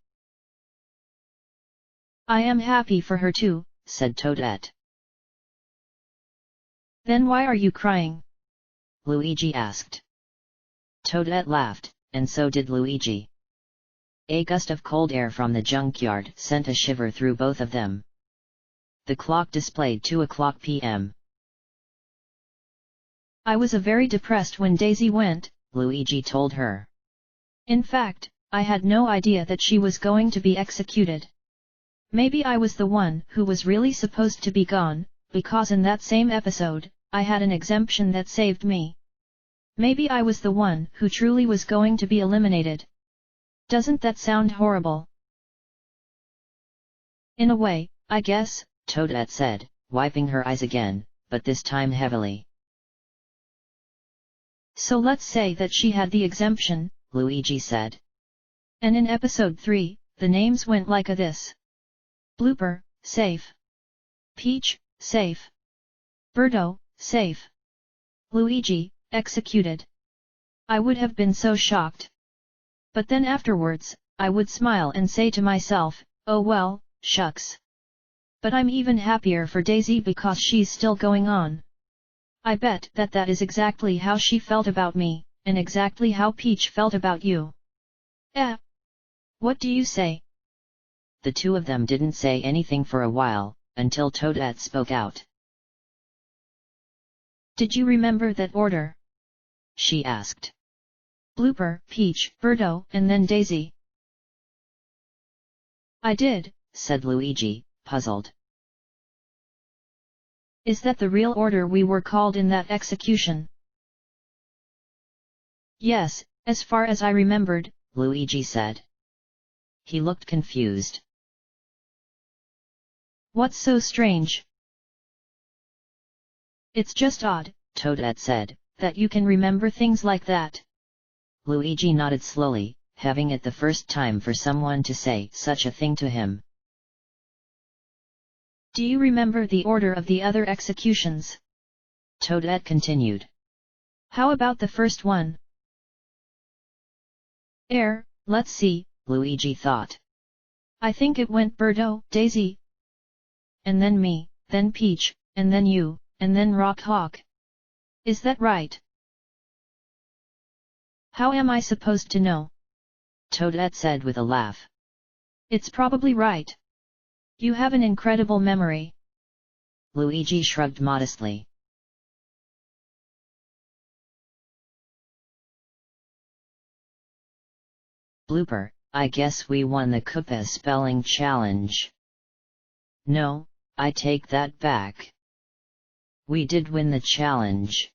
"I am happy for her too," said Toadette. "Then why are you crying?" Luigi asked. Toadette laughed, and so did Luigi. A gust of cold air from the junkyard sent a shiver through both of them. The clock displayed 2:00 p.m. "I was very depressed when Daisy went," Luigi told her. "In fact, I had no idea that she was going to be executed. Maybe I was the one who was really supposed to be gone, because in that same episode, I had an exemption that saved me. Maybe I was the one who truly was going to be eliminated. Doesn't that sound horrible?" "In a way, I guess," Toadette said, wiping her eyes again, but this time heavily. "So let's say that she had the exemption," Luigi said. "And in episode 3, the names went like this. Blooper, safe. Peach, safe. Birdo, safe. Luigi, executed. I would have been so shocked. But then afterwards, I would smile and say to myself, oh well, shucks. But I'm even happier for Daisy because she's still going on. I bet that that is exactly how she felt about me, and exactly how Peach felt about you. What do you say?" The two of them didn't say anything for a while, until Toadette spoke out. "Did you remember that order?" she asked. "Blooper, Peach, Birdo, and then Daisy." "I did," said Luigi, puzzled. "Is that the real order we were called in that execution?" "Yes, as far as I remembered," Luigi said. He looked confused. "What's so strange?" "It's just odd," Toadette said, "that you can remember things like that." Luigi nodded slowly, having it the first time for someone to say such a thing to him. "Do you remember the order of the other executions?" Toadette continued. "How about the first one?" Let's see," Luigi thought. "I think it went Birdo, Daisy, and then me, then Peach, and then you, and then Rock Hawk. Is that right?" "How am I supposed to know?" Toadette said with a laugh. "It's probably right. You have an incredible memory." Luigi shrugged modestly. Blooper, I guess we won the Koopa spelling challenge. No, I take that back. We did win the challenge.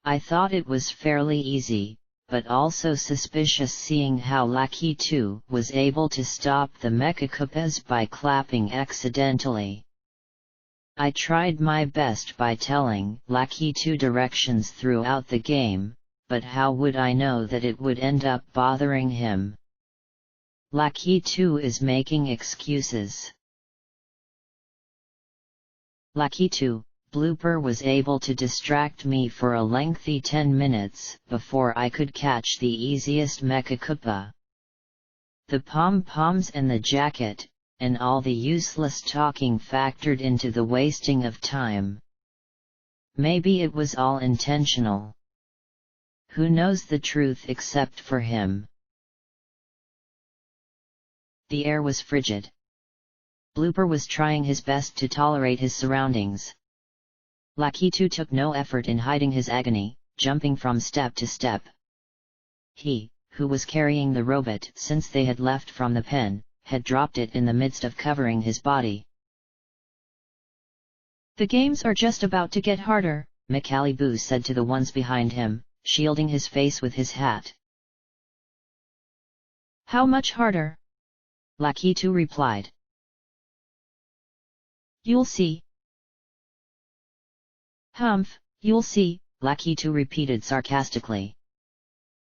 I thought it was fairly easy, but also suspicious seeing how Lucky 2 was able to stop the Mecha Koopas by clapping accidentally. I tried my best by telling Lucky 2 directions throughout the game, but how would I know that it would end up bothering him? Lucky 2 is making excuses. Lucky 2, Blooper was able to distract me for a lengthy 10 minutes before I could catch the easiest Mecha Koopa. The pom-poms and the jacket, and all the useless talking factored into the wasting of time. Maybe it was all intentional. Who knows the truth except for him? The air was frigid. Blooper was trying his best to tolerate his surroundings. Lakitu took no effort in hiding his agony, jumping from step to step. He, who was carrying the robot since they had left from the pen, had dropped it in the midst of covering his body. The games are just about to get harder, Macalibou said to the ones behind him, shielding his face with his hat. How much harder? Lakitu replied. You'll see. Humph, you'll see, Lakitu repeated sarcastically.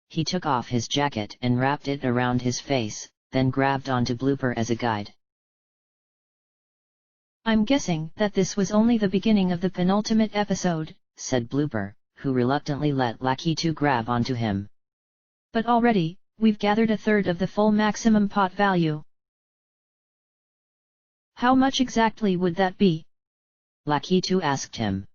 He took off his jacket and wrapped it around his face, then grabbed onto Blooper as a guide. I'm guessing that this was only the beginning of the penultimate episode, said Blooper, who reluctantly let Lakitu grab onto him. But already, we've gathered a third of the full maximum pot value. How much exactly would that be? Lakitu asked him.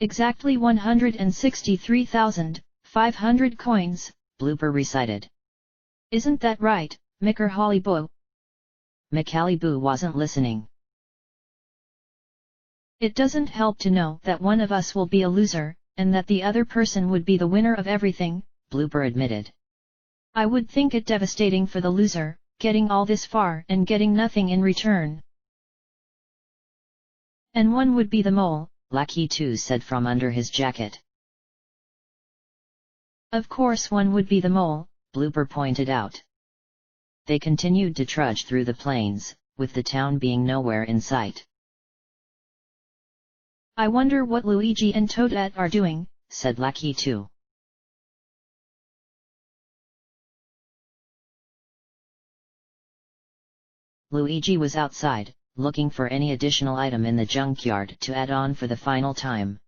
Exactly 163,500 coins, Blooper recited. Isn't that right, Macalibou? Macalibou wasn't listening. It doesn't help to know that one of us will be a loser, and that the other person would be the winner of everything, Blooper admitted. I would think it devastating for the loser, getting all this far and getting nothing in return. And one would be the mole, Lakitu said from under his jacket. Of course one would be the mole, Blooper pointed out. They continued to trudge through the plains, with the town being nowhere in sight. I wonder what Luigi and Toadette are doing, said Lakitu. Luigi was outside, looking for any additional item in the junkyard to add on for the final time.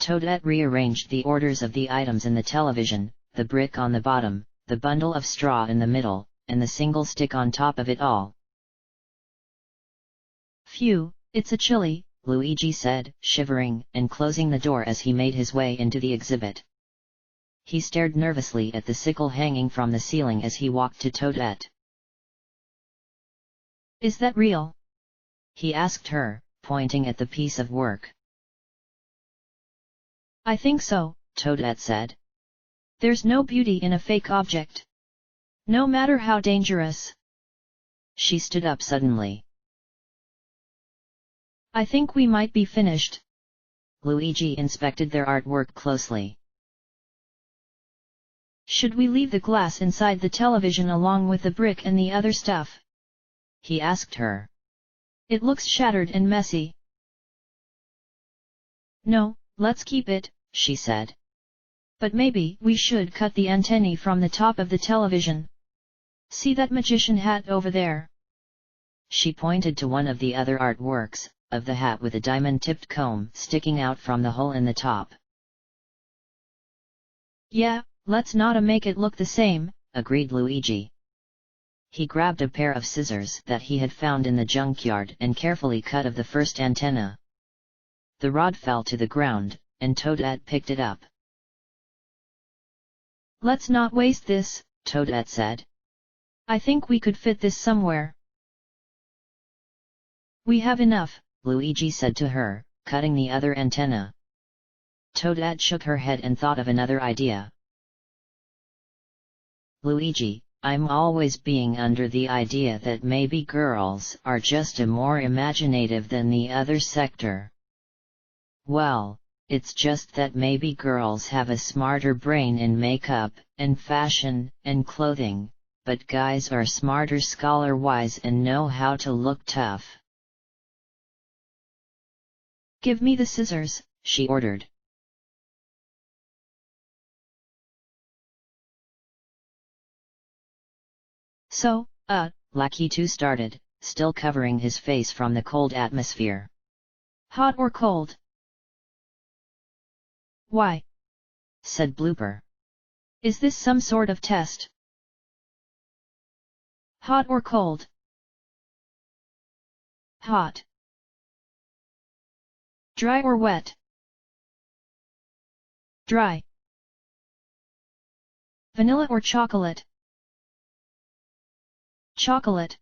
Toadette rearranged the orders of the items in the television, the brick on the bottom, the bundle of straw in the middle, and the single stick on top of it all. Phew, it's a chilly, Luigi said, shivering, and closing the door as he made his way into the exhibit. He stared nervously at the sickle hanging from the ceiling as he walked to Toadette. Is that real? He asked her, pointing at the piece of work. I think so, Toadette said. There's no beauty in a fake object. No matter how dangerous. She stood up suddenly. I think we might be finished. Luigi inspected their artwork closely. Should we leave the glass inside the television along with the brick and the other stuff? He asked her. It looks shattered and messy. No, let's keep it, she said. But maybe we should cut the antennae from the top of the television. See that magician hat over there? She pointed to one of the other artworks, of the hat with a diamond-tipped comb sticking out from the hole in the top. Yeah, let's not make it look the same, agreed Luigi. He grabbed a pair of scissors that he had found in the junkyard and carefully cut of the first antenna. The rod fell to the ground, and Toadette picked it up. Let's not waste this, Toadette said. I think we could fit this somewhere. We have enough, Luigi said to her, cutting the other antenna. Toadette shook her head and thought of another idea. Luigi, I'm always being under the idea that maybe girls are just more imaginative than the other sector. Well, it's just that maybe girls have a smarter brain in makeup, and fashion, and clothing, but guys are smarter scholar-wise and know how to look tough. Give me the scissors, she ordered. So, Lakitu started, still covering his face from the cold atmosphere. Hot or cold? Why? Said Blooper. Is this some sort of test? Hot or cold? Hot. Dry or wet? Dry. Vanilla or chocolate? Chocolate.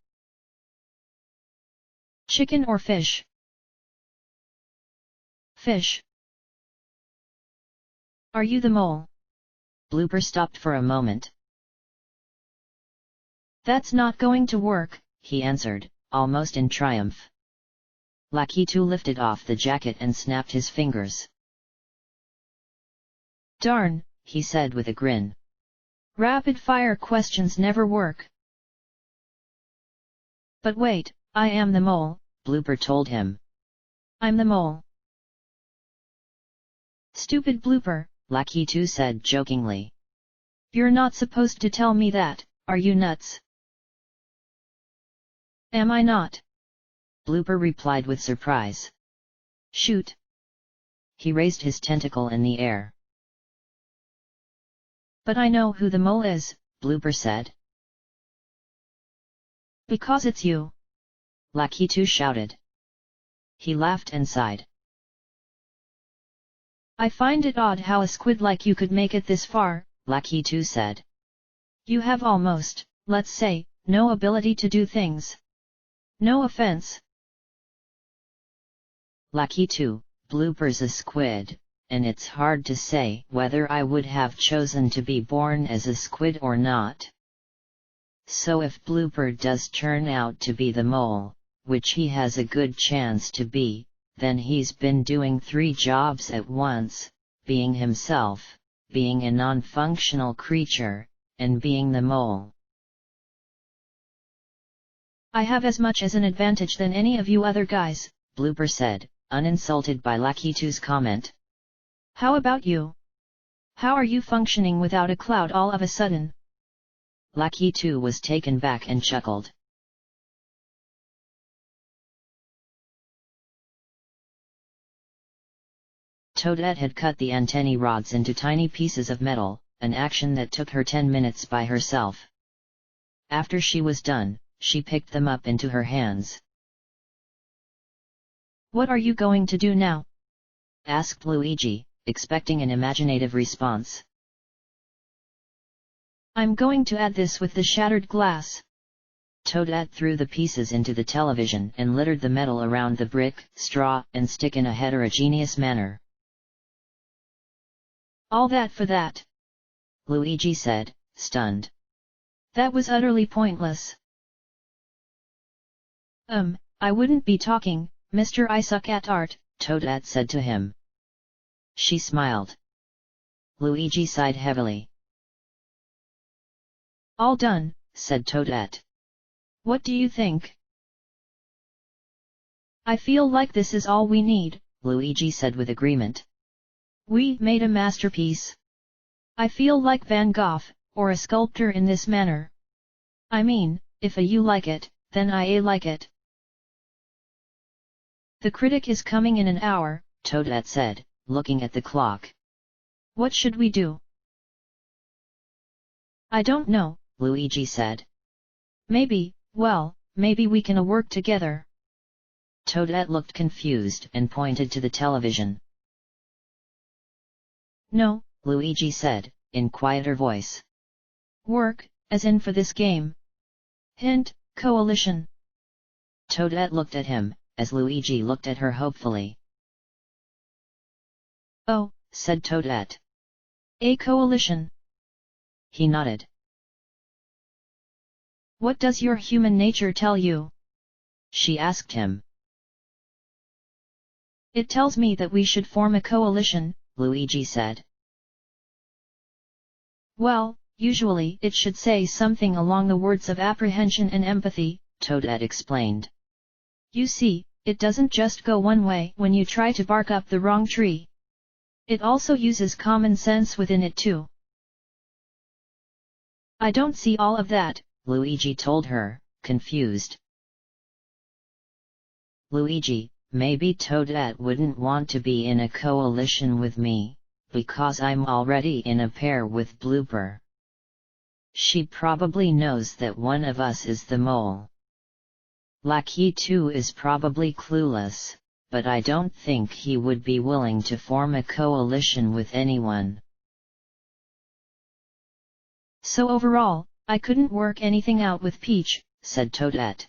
Chicken or fish? Fish. Are you the mole? Blooper stopped for a moment. That's not going to work, he answered, almost in triumph. Lakitu lifted off the jacket and snapped his fingers. Darn, he said with a grin. Rapid-fire questions never work. But wait, I am the mole, Blooper told him. I'm the mole. Stupid Blooper, Lakitu said jokingly. You're not supposed to tell me that, are you nuts? Am I not? Blooper replied with surprise. Shoot. He raised his tentacle in the air. But I know who the mole is, Blooper said. Because it's you. Lakitu shouted. He laughed and sighed. I find it odd how a squid like you could make it this far, Lakitu said. You have almost, let's say, no ability to do things. No offense. Lakitu, Blooper's a squid, and it's hard to say whether I would have chosen to be born as a squid or not. So if Blooper does turn out to be the mole, which he has a good chance to be, then he's been doing 3 jobs at once, being himself, being a non-functional creature, and being the mole. I have as much as an advantage than any of you other guys, Blooper said, uninsulted by Lakitu's comment. How about you? How are you functioning without a cloud all of a sudden? Lakitu was taken back and chuckled. Toadette had cut the antennae rods into tiny pieces of metal, an action that took her 10 minutes by herself. After she was done, she picked them up into her hands. What are you going to do now? Asked Luigi, expecting an imaginative response. I'm going to add this with the shattered glass. Toadette threw the pieces into the television and littered the metal around the brick, straw, and stick in a heterogeneous manner. All that for that? Luigi said, stunned. That was utterly pointless. I wouldn't be talking, Mr. I suck at art, Toadette said to him. She smiled. Luigi sighed heavily. All done, said Toadette. What do you think? I feel like this is all we need, Luigi said with agreement. We made a masterpiece. I feel like Van Gogh, or a sculptor in this manner. I mean, if you like it, then I like it. The critic is coming in an hour, Toadette said, looking at the clock. What should we do? I don't know, Luigi said. Maybe we can work together. Toadette looked confused and pointed to the television. No, Luigi said, in quieter voice. Work, as in for this game. Hint, coalition. Toadette looked at him, as Luigi looked at her hopefully. Oh, said Toadette. A coalition. He nodded. What does your human nature tell you? She asked him. It tells me that we should form a coalition, Luigi said. Well, usually it should say something along the words of apprehension and empathy, Toadette explained. You see, it doesn't just go one way when you try to bark up the wrong tree. It also uses common sense within it too. I don't see all of that, Luigi told her, confused. Luigi, maybe Toadette wouldn't want to be in a coalition with me, because I'm already in a pair with Blooper. She probably knows that one of us is the mole. Lucky too is probably clueless, but I don't think he would be willing to form a coalition with anyone. So overall, I couldn't work anything out with Peach, said Toadette.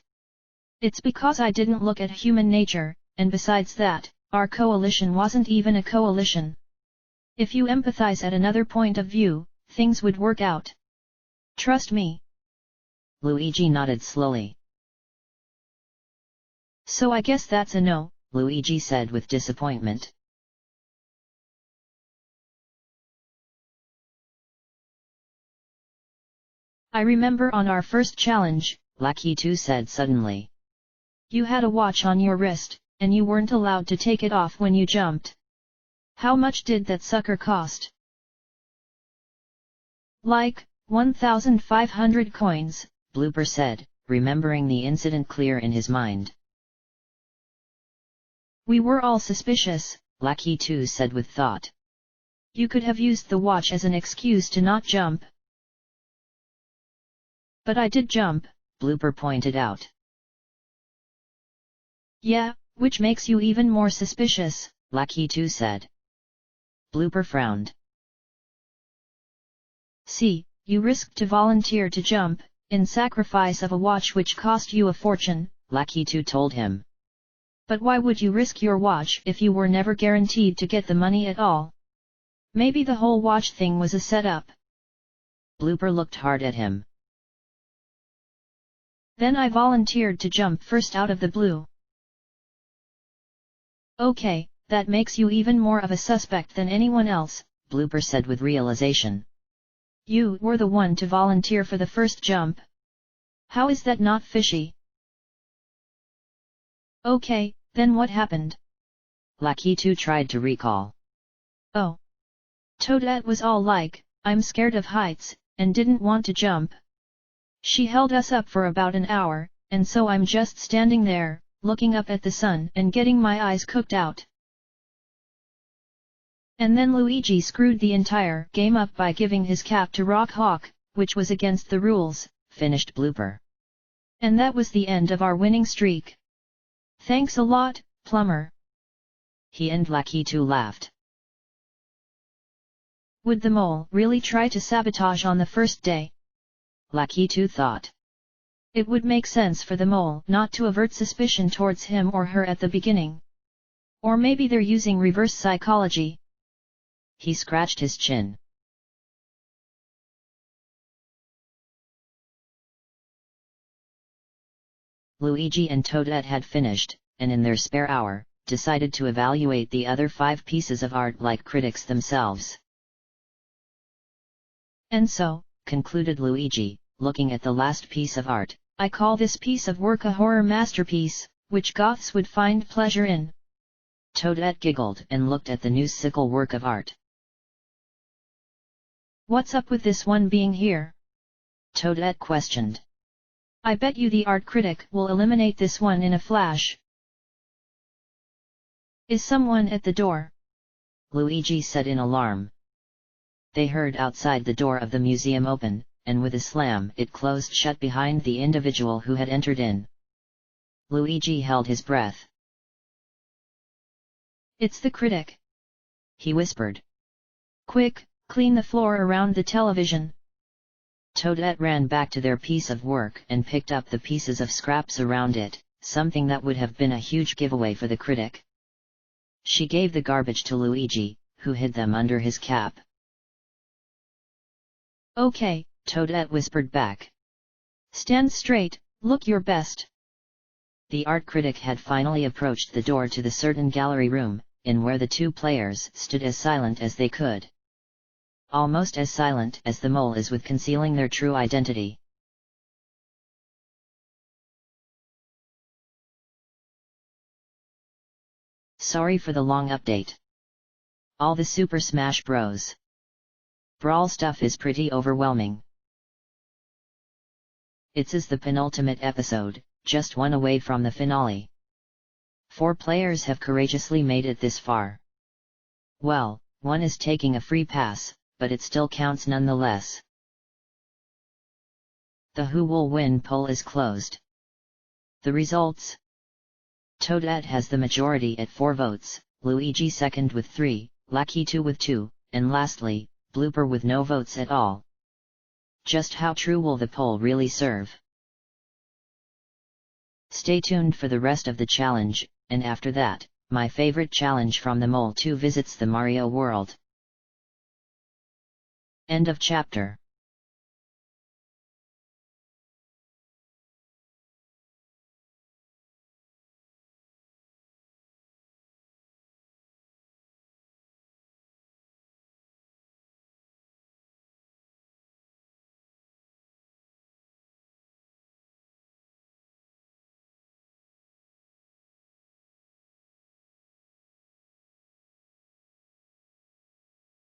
It's because I didn't look at human nature, and besides that, our coalition wasn't even a coalition. If you empathize at another point of view, things would work out. Trust me. Luigi nodded slowly. So I guess that's a no, Luigi said with disappointment. I remember on our first challenge, Lucky 2 said suddenly. You had a watch on your wrist, and you weren't allowed to take it off when you jumped. How much did that sucker cost? Like, 1,500 coins, Blooper said, remembering the incident clear in his mind. We were all suspicious, Lucky 2 said with thought. You could have used the watch as an excuse to not jump. But I did jump, Blooper pointed out. Yeah, which makes you even more suspicious, Lucky 2 said. Blooper frowned. See, you risked to volunteer to jump, in sacrifice of a watch which cost you a fortune, Lucky 2 told him. But why would you risk your watch if you were never guaranteed to get the money at all? Maybe the whole watch thing was a setup. Blooper looked hard at him. Then I volunteered to jump first out of the blue. Okay, that makes you even more of a suspect than anyone else, Blooper said with realization. You were the one to volunteer for the first jump. How is that not fishy? Okay, then what happened? Lucky 2 tried to recall. Oh. Toadette was all like, I'm scared of heights, and didn't want to jump. She held us up for about an hour, and so I'm just standing there, looking up at the sun and getting my eyes cooked out. And then Luigi screwed the entire game up by giving his cap to Rock Hawk, which was against the rules, finished Blooper. And that was the end of our winning streak. Thanks a lot, Plumber. He and Lucky 2 laughed. Would the mole really try to sabotage on the first day? Lucky 2 thought. It would make sense for the mole not to avert suspicion towards him or her at the beginning. Or maybe they're using reverse psychology. He scratched his chin. Luigi and Toadette had finished, and in their spare hour, decided to evaluate the other 5 pieces of art like critics themselves. And so, concluded Luigi, looking at the last piece of art, I call this piece of work a horror masterpiece, which goths would find pleasure in. Toadette giggled and looked at the new sickle work of art. What's up with this one being here? Toadette questioned. I bet you the art critic will eliminate this one in a flash. Is someone at the door? Luigi said in alarm. They heard outside the door of the museum open, and with a slam it closed shut behind the individual who had entered in. Luigi held his breath. It's the critic, he whispered. Quick, clean the floor around the television. Toadette ran back to their piece of work and picked up the pieces of scraps around it, something that would have been a huge giveaway for the critic. She gave the garbage to Luigi, who hid them under his cap. Okay, Toadette whispered back. Stand straight, look your best. The art critic had finally approached the door to the certain gallery room, in where the 2 players stood as silent as they could. Almost as silent as the mole is with concealing their true identity. Sorry for the long update. All the Super Smash Bros. Brawl stuff is pretty overwhelming. It's the penultimate episode, just one away from the finale. 4 players have courageously made it this far. Well, one is taking a free pass, but it still counts nonetheless. The Who Will Win poll is closed. The results: Toadette has the majority at 4 votes, Luigi second with 3, Lucky 2 with 2, and lastly, Blooper with no votes at all. Just how true will the poll really serve? Stay tuned for the rest of the challenge, and after that, my favorite challenge from the Mole 2 visits the Mario world. End of chapter.